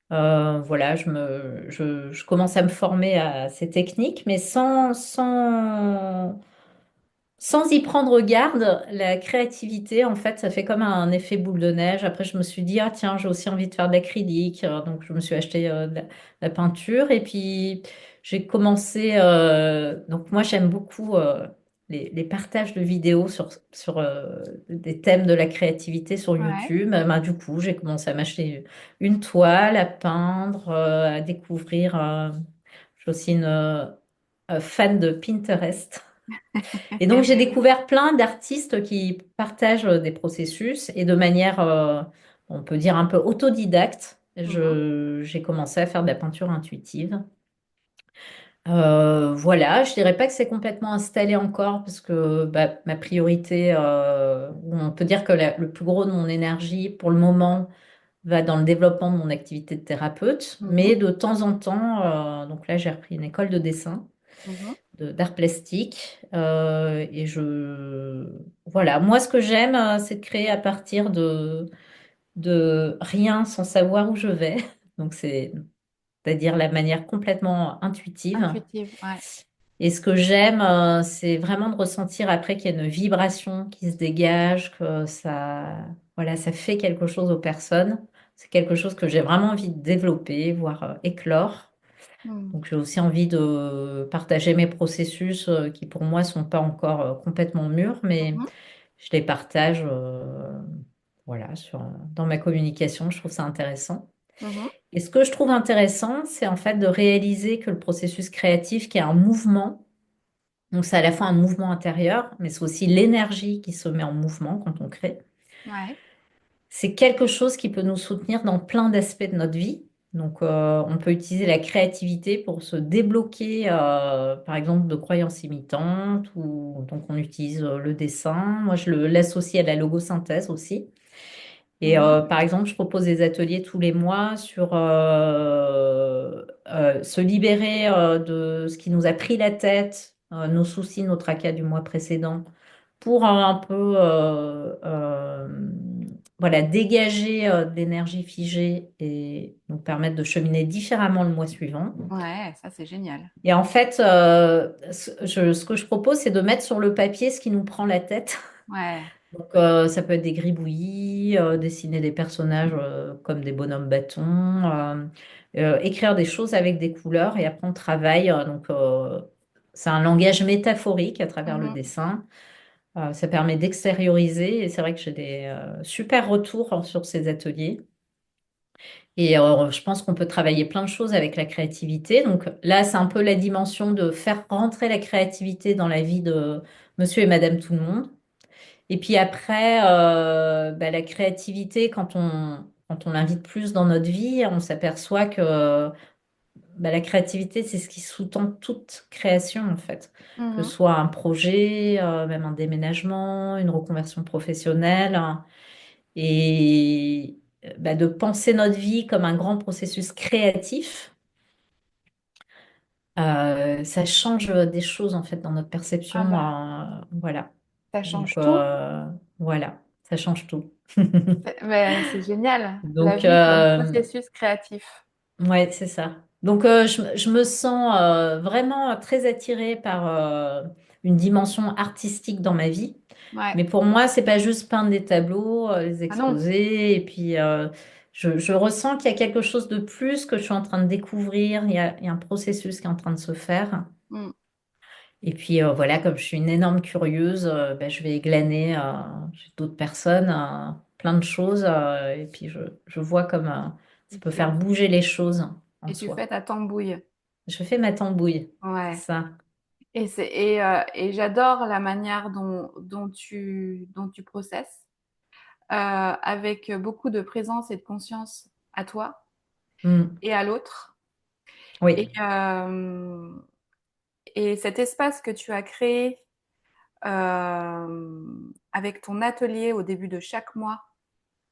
Voilà, je commence à me former à ces techniques, mais sans y prendre garde, la créativité, en fait, ça fait comme un effet boule de neige. Après, je me suis dit, ah tiens, j'ai aussi envie de faire de l'acrylique. Donc, je me suis acheté de la peinture. Et puis, j'ai commencé. Donc, moi, j'aime beaucoup les partages de vidéos sur des thèmes de la créativité sur Ouais. YouTube. Ben, du coup, j'ai commencé à m'acheter une toile, à peindre, à découvrir. Je suis aussi une fan de Pinterest. Et donc, j'ai découvert plein d'artistes qui partagent des processus et de manière, on peut dire, un peu autodidacte. Mhm, J'ai commencé à faire de la peinture intuitive. Voilà, je dirais pas que c'est complètement installé encore parce que bah, ma priorité, on peut dire que le plus gros de mon énergie pour le moment va dans le développement de mon activité de thérapeute, mhm, mais de temps en temps, donc là j'ai repris une école de dessin mhm. d'art plastique. Et voilà, moi ce que j'aime, c'est de créer à partir de rien sans savoir où je vais. Donc c'est-à-dire la manière complètement intuitive. Intuitive, ouais. Et ce que j'aime, c'est vraiment de ressentir après qu'il y a une vibration qui se dégage, que voilà, ça fait quelque chose aux personnes. C'est quelque chose que j'ai vraiment envie de développer, voire éclore. Mm. Donc, j'ai aussi envie de partager mes processus qui, pour moi, sont pas encore complètement mûrs, mais Mhm, je les partage voilà, dans ma communication. Je trouve ça intéressant. mhm. Et ce que je trouve intéressant, c'est en fait de réaliser que le processus créatif, qui est un mouvement, donc c'est à la fois un mouvement intérieur, mais c'est aussi l'énergie qui se met en mouvement quand on crée. Ouais. C'est quelque chose qui peut nous soutenir dans plein d'aspects de notre vie. Donc, on peut utiliser la créativité pour se débloquer, par exemple, de croyances imitantes, ou donc on utilise le dessin. Moi, l'associe à la logosynthèse aussi. Et Mhm. par exemple, je propose des ateliers tous les mois sur se libérer de ce qui nous a pris la tête, nos soucis, nos tracas du mois précédent, pour un peu voilà, dégager de l'énergie figée et nous permettre de cheminer différemment le mois suivant. Ouais, ça c'est génial. Et en fait, ce que je propose, c'est de mettre sur le papier ce qui nous prend la tête. Ouais. Donc, ça peut être des gribouillis, dessiner des personnages comme des bonhommes bâtons, écrire des choses avec des couleurs et après on travaille. Donc, c'est un langage métaphorique à travers le Mhm, dessin. Ça permet d'extérioriser et c'est vrai que j'ai des super retours sur ces ateliers. Et je pense qu'on peut travailler plein de choses avec la créativité. Donc là, c'est un peu la dimension de faire rentrer la créativité dans la vie de monsieur et madame tout le monde. Et puis après, bah, la créativité, quand on l'invite plus dans notre vie, on s'aperçoit que bah, la créativité, c'est ce qui sous-tend toute création, en fait. Que ce mhm. soit un projet, même un déménagement, une reconversion professionnelle, hein. Et bah, de penser notre vie comme un grand processus créatif, ça change des choses, en fait, dans notre Ah perception. bah, Voilà. ça Donc, change tout. voilà, ça change tout. Mais c'est génial. La Donc, vie comme processus créatif. ouais, c'est ça. Donc, je me sens vraiment très attirée par une dimension artistique dans ma vie. Ouais. Mais pour moi, c'est pas juste peindre des tableaux, les Ah non. exposer. Et puis, je ressens qu'il y a quelque chose de plus que je suis en train de découvrir. Il y a un processus qui est en train de se faire. Mm. Et puis, voilà, comme je suis une énorme curieuse, ben, je vais glaner chez d'autres personnes. plein de choses. Et puis je vois comme ça Et peut faire bouger les choses en tu fais soi. ta tambouille. Je fais ma tambouille, Ouais. ça. Et j'adore la manière dont tu processes, avec beaucoup de présence et de conscience à toi Mm. et à l'autre. Et, Oui, euh, et cet espace que tu as créé avec ton atelier au début de chaque mois,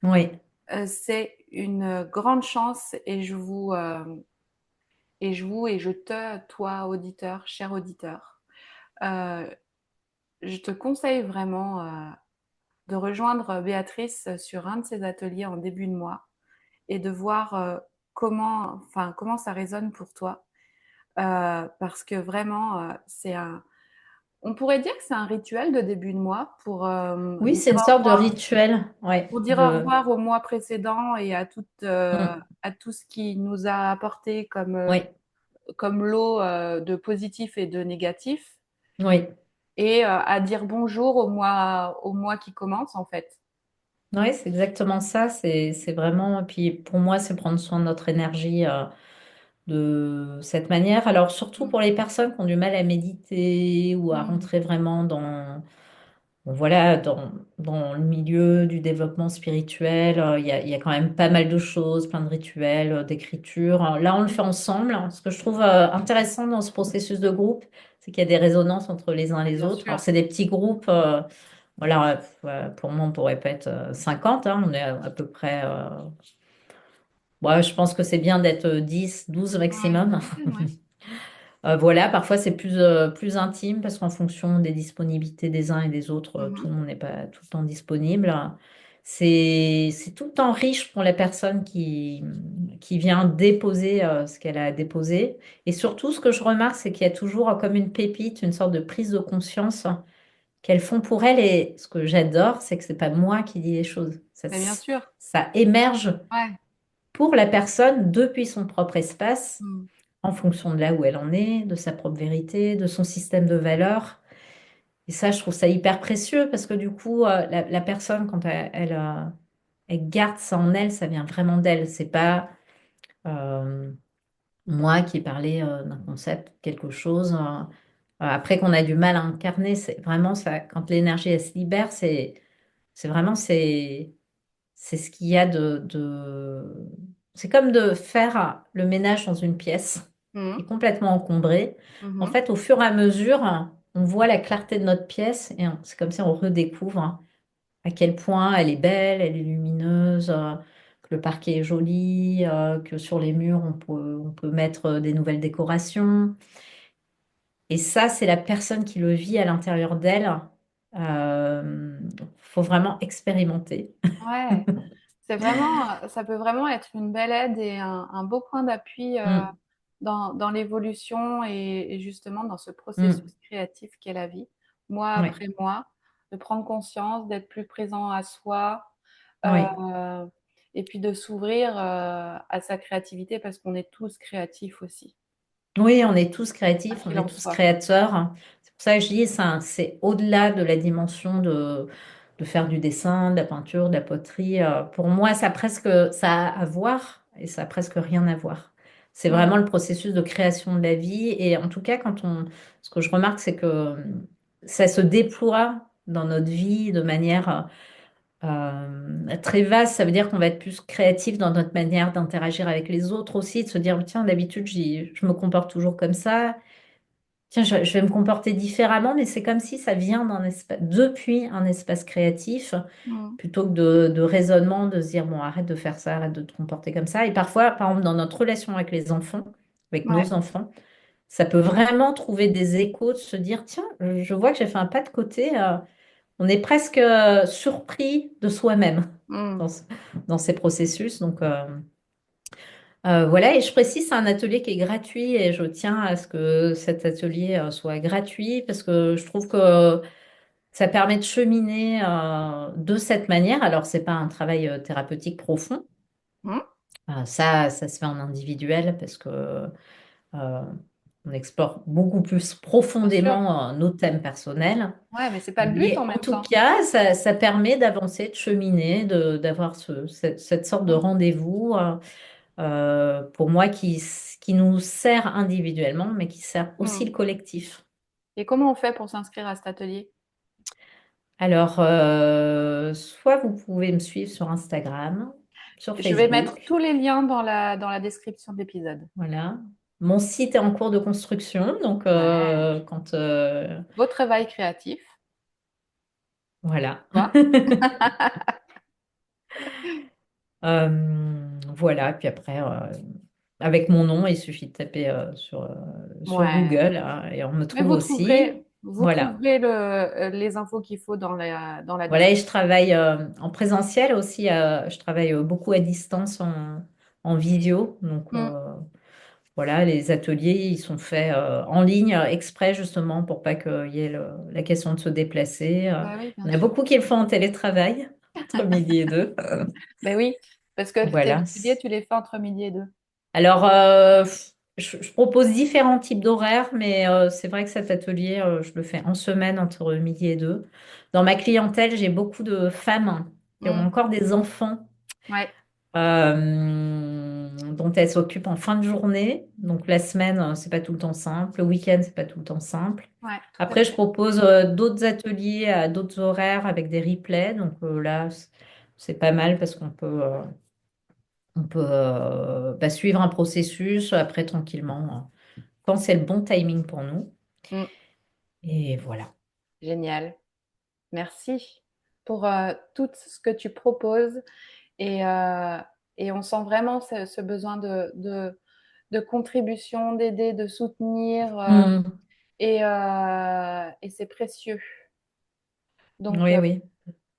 oui, c'est une grande chance et je te, toi, auditeur, cher auditeur, euh, je te conseille vraiment de rejoindre Béatrice sur un de ses ateliers en début de mois et de voir comment ça résonne pour toi. Parce que vraiment, on pourrait dire que c'est un rituel de début de mois oui, c'est une sorte de rituel, ouais, pour dire au revoir au mois précédent et Mm. à tout ce qui nous a apporté Oui, comme lot de positif et de négatif, oui. et à dire bonjour au mois qui commence en fait. Oui, c'est exactement ça. C'est vraiment, et puis pour moi, c'est prendre soin de notre énergie de cette manière. Alors, surtout Mm. pour les personnes qui ont du mal à méditer ou à Mm. rentrer vraiment bon, voilà, dans le milieu du développement spirituel, il y a quand même pas mal de choses, plein de rituels, d'écriture. Là, on le fait ensemble. Ce que je trouve intéressant dans ce processus de groupe, c'est qu'il y a des résonances entre les uns et les Bien autres. Alors, sûr. c'est des petits groupes. Voilà, pour moi, on pourrait pas être 50, hein, on est à peu près. Ouais, je pense que c'est bien d'être 10, 12 Ouais, une maximum. dizaine, ouais. Voilà, parfois c'est plus intime parce qu'en fonction des disponibilités des uns et des autres, tout Mhm. le monde n'est pas tout le temps disponible. C'est tout le temps riche pour la personne qui vient déposer ce qu'elle a déposé. Et surtout, ce que je remarque, c'est qu'il y a toujours comme une pépite, une sorte de prise de conscience qu'elles font pour elles. Et ce que j'adore, c'est que c'est pas moi qui dis les choses. Mais bien sûr. Ça émerge Ouais. pour la personne depuis son propre espace, Mm. en fonction de là où elle en est, de sa propre vérité, de son système de valeurs. Et ça, je trouve ça hyper précieux parce que du coup, la personne, quand elle garde ça en elle, ça vient vraiment d'elle. C'est pas euh, moi qui ai parlé d'un concept, quelque chose. Après qu'on a du mal à incarner, c'est vraiment ça. Quand l'énergie elle se libère, c'est vraiment c'est ce qu'il y a C'est comme de faire le ménage dans une pièce qui est Mhm. complètement encombrée. En Mhm. fait, au fur et à mesure, on voit la clarté de notre pièce et c'est comme si on redécouvre à quel point elle est belle, elle est lumineuse, que le parquet est joli, que sur les murs, on peut mettre des nouvelles décorations. Et ça, c'est la personne qui le vit à l'intérieur d'elle. Faut vraiment expérimenter. Ouais. Ça peut vraiment être une belle aide et un beau point d'appui Mm, dans l'évolution et justement dans ce mm, processus créatif qu'est la vie, mois oui, après mois, de prendre conscience, d'être plus présent à soi, oui. euh, et puis de s'ouvrir à sa créativité parce qu'on est tous créatifs aussi, Oui, on est tous quoi créatifs, on qu'il est en tous soit. créateurs. C'est pour ça que je dis, c'est au-delà de la dimension de faire du dessin, de la peinture, de la poterie. Pour moi, ça a à voir et ça a presque rien à voir. C'est Mm. vraiment le processus de création de la vie. Et en tout cas, ce que je remarque, c'est que ça se déploie dans notre vie de manière très vaste. Ça veut dire qu'on va être plus créatif dans notre manière d'interagir avec les autres aussi, de se dire, tiens, d'habitude, je me comporte toujours comme ça. Tiens, je vais me comporter différemment, mais c'est comme si ça vient depuis un espace créatif, Mm. plutôt que de raisonnement, de se dire, bon, arrête de faire ça, arrête de te comporter comme ça. Et parfois, par exemple, dans notre relation avec les enfants, avec Ouais. nos enfants, ça peut vraiment trouver des échos, de se dire, tiens, je vois que j'ai fait un pas de côté. On est presque surpris de soi-même Mm. dans, ce- dans ces processus. Donc voilà, et je précise, c'est un atelier qui est gratuit et je tiens à ce que cet atelier soit gratuit parce que je trouve que ça permet de cheminer de cette manière. Alors, c'est pas un travail thérapeutique profond. Mm. Ça se fait en individuel parce que on explore beaucoup plus Bien sûr. profondément nos thèmes personnels. Ouais, mais c'est pas le but en Mais en même tout temps. cas, ça permet d'avancer, de cheminer, d'avoir cette sorte de Mm. rendez-vous pour moi qui nous sert individuellement, mais qui sert aussi Mm. le collectif. Et comment on fait pour s'inscrire à cet atelier? Alors, soit vous pouvez me suivre sur Instagram, sur Je vais mettre Facebook. tous les liens dans la description de l'épisode. Voilà. Mon site est en cours de construction, donc Ouais. quand Beau travail créatif, voilà. tu vois? Voilà. Puis après, avec mon nom, il suffit de taper sur Ouais. Google hein, et on me Mais trouve aussi. vous Voilà. trouverez les infos qu'il faut dans la Voilà. Et description. je travaille en présentiel aussi. Je travaille beaucoup à distance en visio. Donc Mm. voilà, les ateliers, ils sont faits en ligne exprès justement pour pas qu'il y ait la question de se déplacer. Bah oui, bien On a sûr. beaucoup qui le font en télétravail entre midi et deux. Ben oui, parce que tes Voilà. ateliers, tu les fais entre midi et deux. Alors, je propose différents types d'horaires, mais c'est vrai que cet atelier, je le fais en semaine entre midi et deux. Dans ma clientèle, j'ai beaucoup de femmes qui ont Mm. encore des enfants Ouais, dont elles s'occupent en fin de journée. Donc la semaine, c'est pas tout le temps simple. Le week-end, c'est pas tout le temps simple. ouais, tout à Après, je fait. propose d'autres ateliers à d'autres horaires avec des replays. Donc là, c'est pas mal parce qu'on peut bah, suivre un processus après tranquillement quand c'est le bon timing pour nous. Mm. Et voilà. Génial. Merci pour tout ce que tu proposes et, euh, et on sent vraiment ce besoin de contribution, d'aider, de soutenir Hmm. et c'est précieux. Donc, Oui, oui.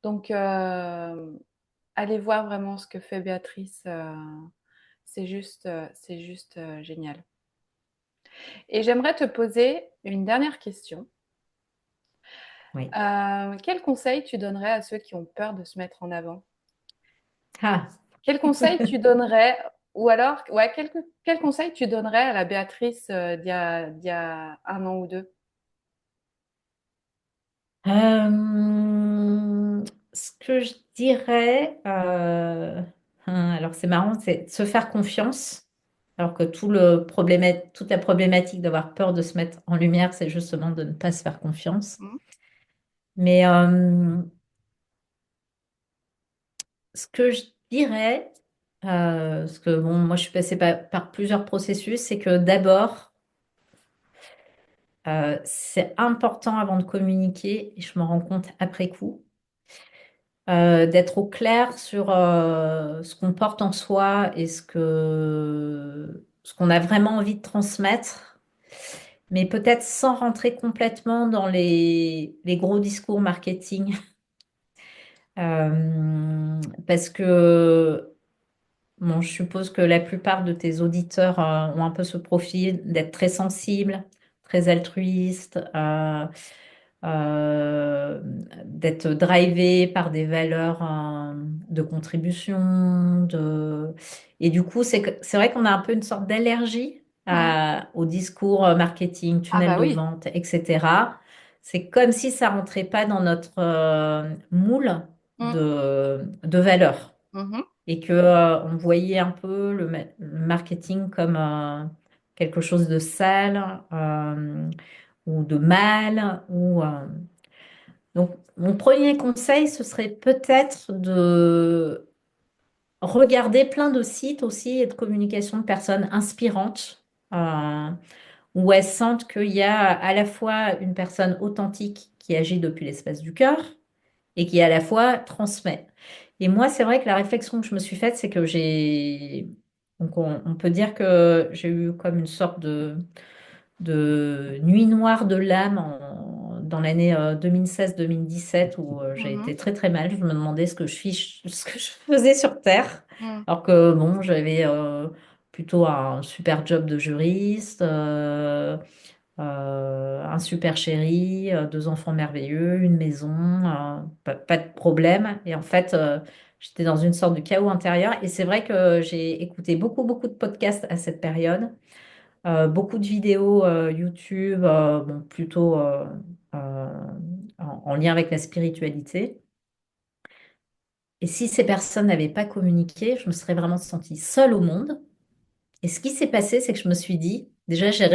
donc allez voir vraiment ce que fait Béatrice. C'est juste génial. Et j'aimerais te poser une dernière question. Oui. Quel conseil tu donnerais à ceux qui ont peur de se mettre en avant? Ah. Quel conseil tu donnerais, ou alors, ouais, quel conseil tu donnerais à la Béatrice d'il y a un an ou deux? Ce que je dirais, alors c'est marrant, c'est de se faire confiance, alors que toute la problématique d'avoir peur de se mettre en lumière, c'est justement de ne pas se faire confiance. Hmm. Mais ce que je dirais, parce que bon, moi je suis passée par plusieurs processus, c'est que d'abord, c'est important avant de communiquer, et je me rends compte après coup d'être au clair sur ce qu'on porte en soi et ce qu'on a vraiment envie de transmettre, mais peut-être sans rentrer complètement dans les gros discours marketing. Parce que bon, je suppose que la plupart de tes auditeurs ont un peu ce profil d'être très sensibles, très altruistes, euh, d'être drivés par des valeurs de contribution, et du coup, c'est vrai qu'on a un peu une sorte d'allergie Hmm. au discours marketing, Ah tunnel bah de oui. vente, etc. C'est comme si ça rentrait pas dans notre moule Hmm. de valeurs Mhm. et que on voyait un peu le marketing comme quelque chose de sale ou de mal. Donc, mon premier conseil, ce serait peut-être de regarder plein de sites aussi et de communication de personnes inspirantes euh, où elles sentent qu'il y a à la fois une personne authentique qui agit depuis l'espace du cœur et qui à la fois transmet. Et moi, c'est vrai que la réflexion que je me suis faite, c'est que donc on peut dire que j'ai eu comme une sorte de nuit noire de l'âme dans l'année 2016-2017 où j'ai Mhm. été très très mal. Je me demandais ce que je faisais sur Terre. Hmm. Alors que bon, j'avais plutôt un super job de juriste. Un super chéri, deux enfants merveilleux, une maison, pas de problème. Et en fait, j'étais dans une sorte de chaos intérieur. Et c'est vrai que j'ai écouté beaucoup, beaucoup de podcasts à cette période Beaucoup de vidéos YouTube, bon, plutôt euh, en lien avec la spiritualité. Et si ces personnes n'avaient pas communiqué, je me serais vraiment sentie seule au monde. Et ce qui s'est passé, c'est que je me suis dit, déjà, j'ai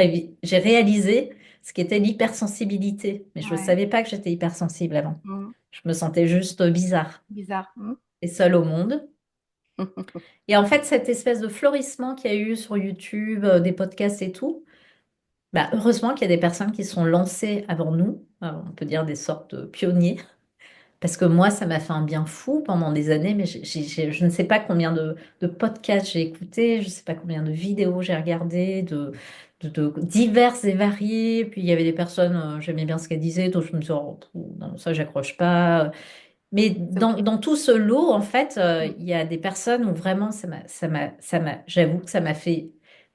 réalisé ce qu'était l'hypersensibilité, mais je ne Ouais. savais pas que j'étais hypersensible avant. Mmh. Je me sentais juste bizarre Bizarre. Mmh. et seule au monde. Et en fait, cette espèce de florissement qu'il y a eu sur YouTube, des podcasts et tout, bah, heureusement qu'il y a des personnes qui se sont lancées avant nous, on peut dire des sortes de pionniers, parce que moi, ça m'a fait un bien fou pendant des années, mais je ne sais pas combien de podcasts j'ai écoutés, je ne sais pas combien de vidéos j'ai regardées, de diverses et variées. Puis il y avait des personnes, j'aimais bien ce qu'elles disaient, d'autres je me suis dit, oh, non, ça, j'accroche pas. Mais C'est OK. dans tout ce lot, en fait, Mmh. il y a des personnes où vraiment, j'avoue que ça m'a fait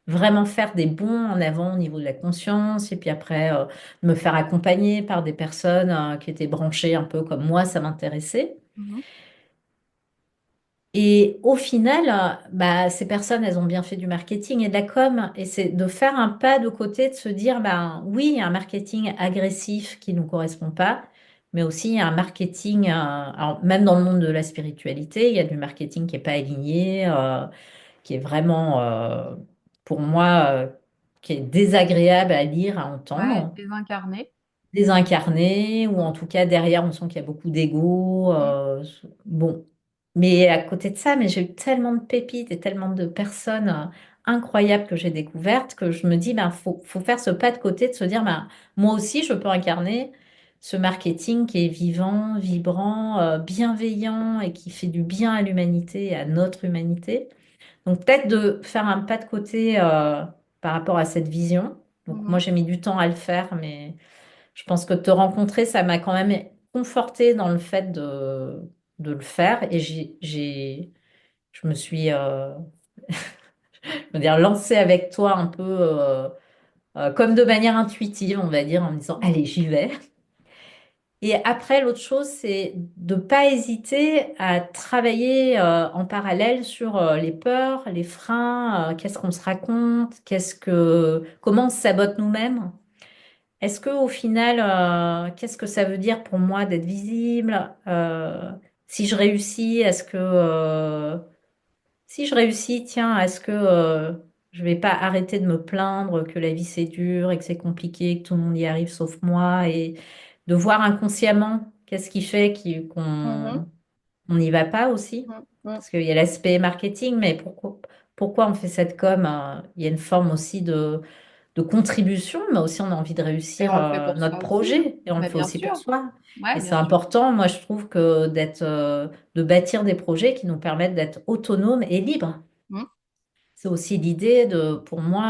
vraiment faire des bonds en avant au niveau de la conscience. Et puis après, me faire accompagner par des personnes qui étaient branchées un peu comme moi, ça m'intéressait. Mmh. Et au final, bah, ces personnes, elles ont bien fait du marketing et de la com. Et c'est de faire un pas de côté, de se dire, bah, oui, il y a un marketing agressif qui ne nous correspond pas, mais aussi il y a un marketing, alors, même dans le monde de la spiritualité, il y a du marketing qui n'est pas aligné, qui est vraiment, pour moi, qui est désagréable à lire, à Ouais, entendre, désincarné. désincarné, ou Mmh. en tout cas derrière, on sent qu'il y a beaucoup d'ego. Mmh. Bon, mais à côté de ça, mais j'ai eu tellement de pépites et tellement de personnes incroyables que j'ai découvertes que je me dis, ben, faut faire ce pas de côté, de se dire, ben, moi aussi, je peux incarner ce marketing qui est vivant, vibrant, bienveillant et qui fait du bien à l'humanité et à notre humanité. Donc peut-être de faire un pas de côté par rapport à cette vision. Donc moi, Mmh. j'ai mis du temps à le faire, mais je pense que te rencontrer, ça m'a quand même conforté dans le fait de le faire. Et je me suis, je veux dire, lancée avec toi un peu comme de manière intuitive, on va dire, en me disant, Mmh. allez, j'y vais. Et après, l'autre chose, c'est de ne pas hésiter à travailler en parallèle sur les peurs, les freins, qu'est-ce qu'on se raconte, comment on se sabote nous-mêmes. Est-ce que au final, qu'est-ce que ça veut dire pour moi d'être visible? Si je réussis, si je réussis, tiens, est-ce que je vais pas arrêter de me plaindre que la vie c'est dur et que c'est compliqué, que tout le monde y arrive sauf moi, et de voir inconsciemment qu'est-ce qui fait Mmh. qu'on on n'y va pas aussi? Mmh. Mmh. Parce qu'il y a l'aspect marketing, mais pourquoi on fait cette com? Il y a une forme aussi de contribution, mais aussi on a envie de Et réussir on le fait pour notre soi aussi, hein. projet et on le Bah, fait bien aussi pour sûr. soi. Ouais, Et c'est bien sûr. important, moi je trouve que de bâtir des projets qui nous permettent d'être autonomes et libres. Mmh. C'est aussi l'idée pour moi,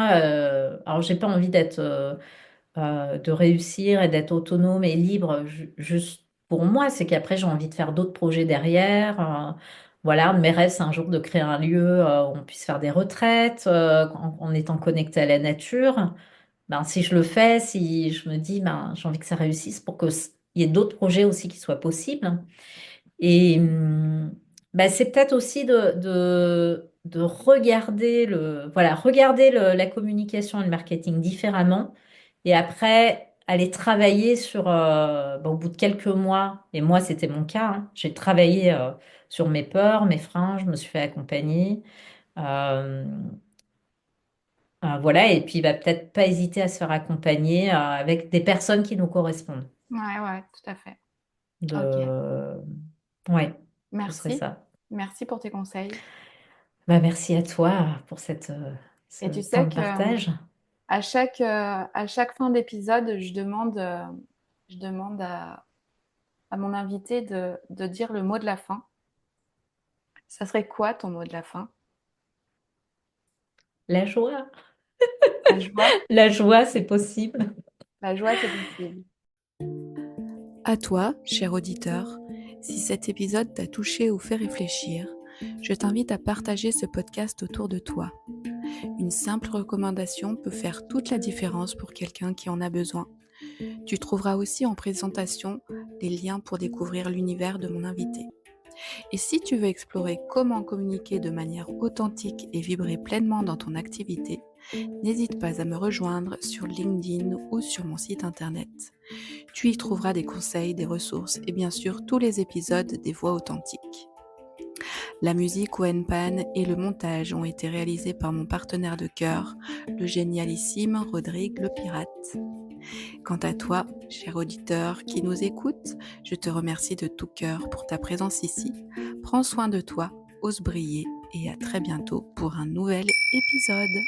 alors j'ai pas envie de réussir et d'être autonome et libre juste pour moi, c'est qu'après j'ai envie de faire d'autres projets derrière. Voilà, un de mes rêves, c'est un jour de créer un lieu où on puisse faire des retraites en étant connecté à la nature. Ben, si je le fais, si je me dis, ben, j'ai envie que ça réussisse pour il y ait d'autres projets aussi qui soient possibles. Et ben, c'est peut-être aussi de regarder regarder la communication et le marketing différemment. Et après, aller travailler sur, ben, au bout de quelques mois, et moi, c'était mon cas, hein, j'ai travaillé sur mes peurs, mes freins, je me suis fait accompagner. Euh, voilà, et puis il va peut-être pas hésiter à se faire accompagner avec des personnes qui nous correspondent. Ouais, ouais, tout à fait. OK. De... Ouais, ce serait Merci. ça. Merci pour tes conseils. Bah, merci à toi pour ce Et tu temps sais de que, partage. à chaque fin d'épisode, je demande à mon invité de dire le mot de la fin. Ça serait quoi ton mot de la fin? La joie. La joie? La joie, c'est possible. La joie, c'est possible. À toi, cher auditeur, si cet épisode t'a touché ou fait réfléchir, je t'invite à partager ce podcast autour de toi. Une simple recommandation peut faire toute la différence pour quelqu'un qui en a besoin. Tu trouveras aussi en présentation les liens pour découvrir l'univers de mon invité. Et si tu veux explorer comment communiquer de manière authentique et vibrer pleinement dans ton activité, N'hésite pas à me rejoindre sur LinkedIn ou sur mon site internet. Tu y trouveras des conseils, des ressources et bien sûr tous les épisodes des Voix authentiques. La musique Wenpan et le montage ont été réalisés par mon partenaire de cœur, le génialissime Rodrigue le Pirate. Quant à toi, cher auditeur qui nous écoute, je te remercie de tout cœur pour ta présence ici. Prends soin de toi, ose briller et à très bientôt pour un nouvel épisode.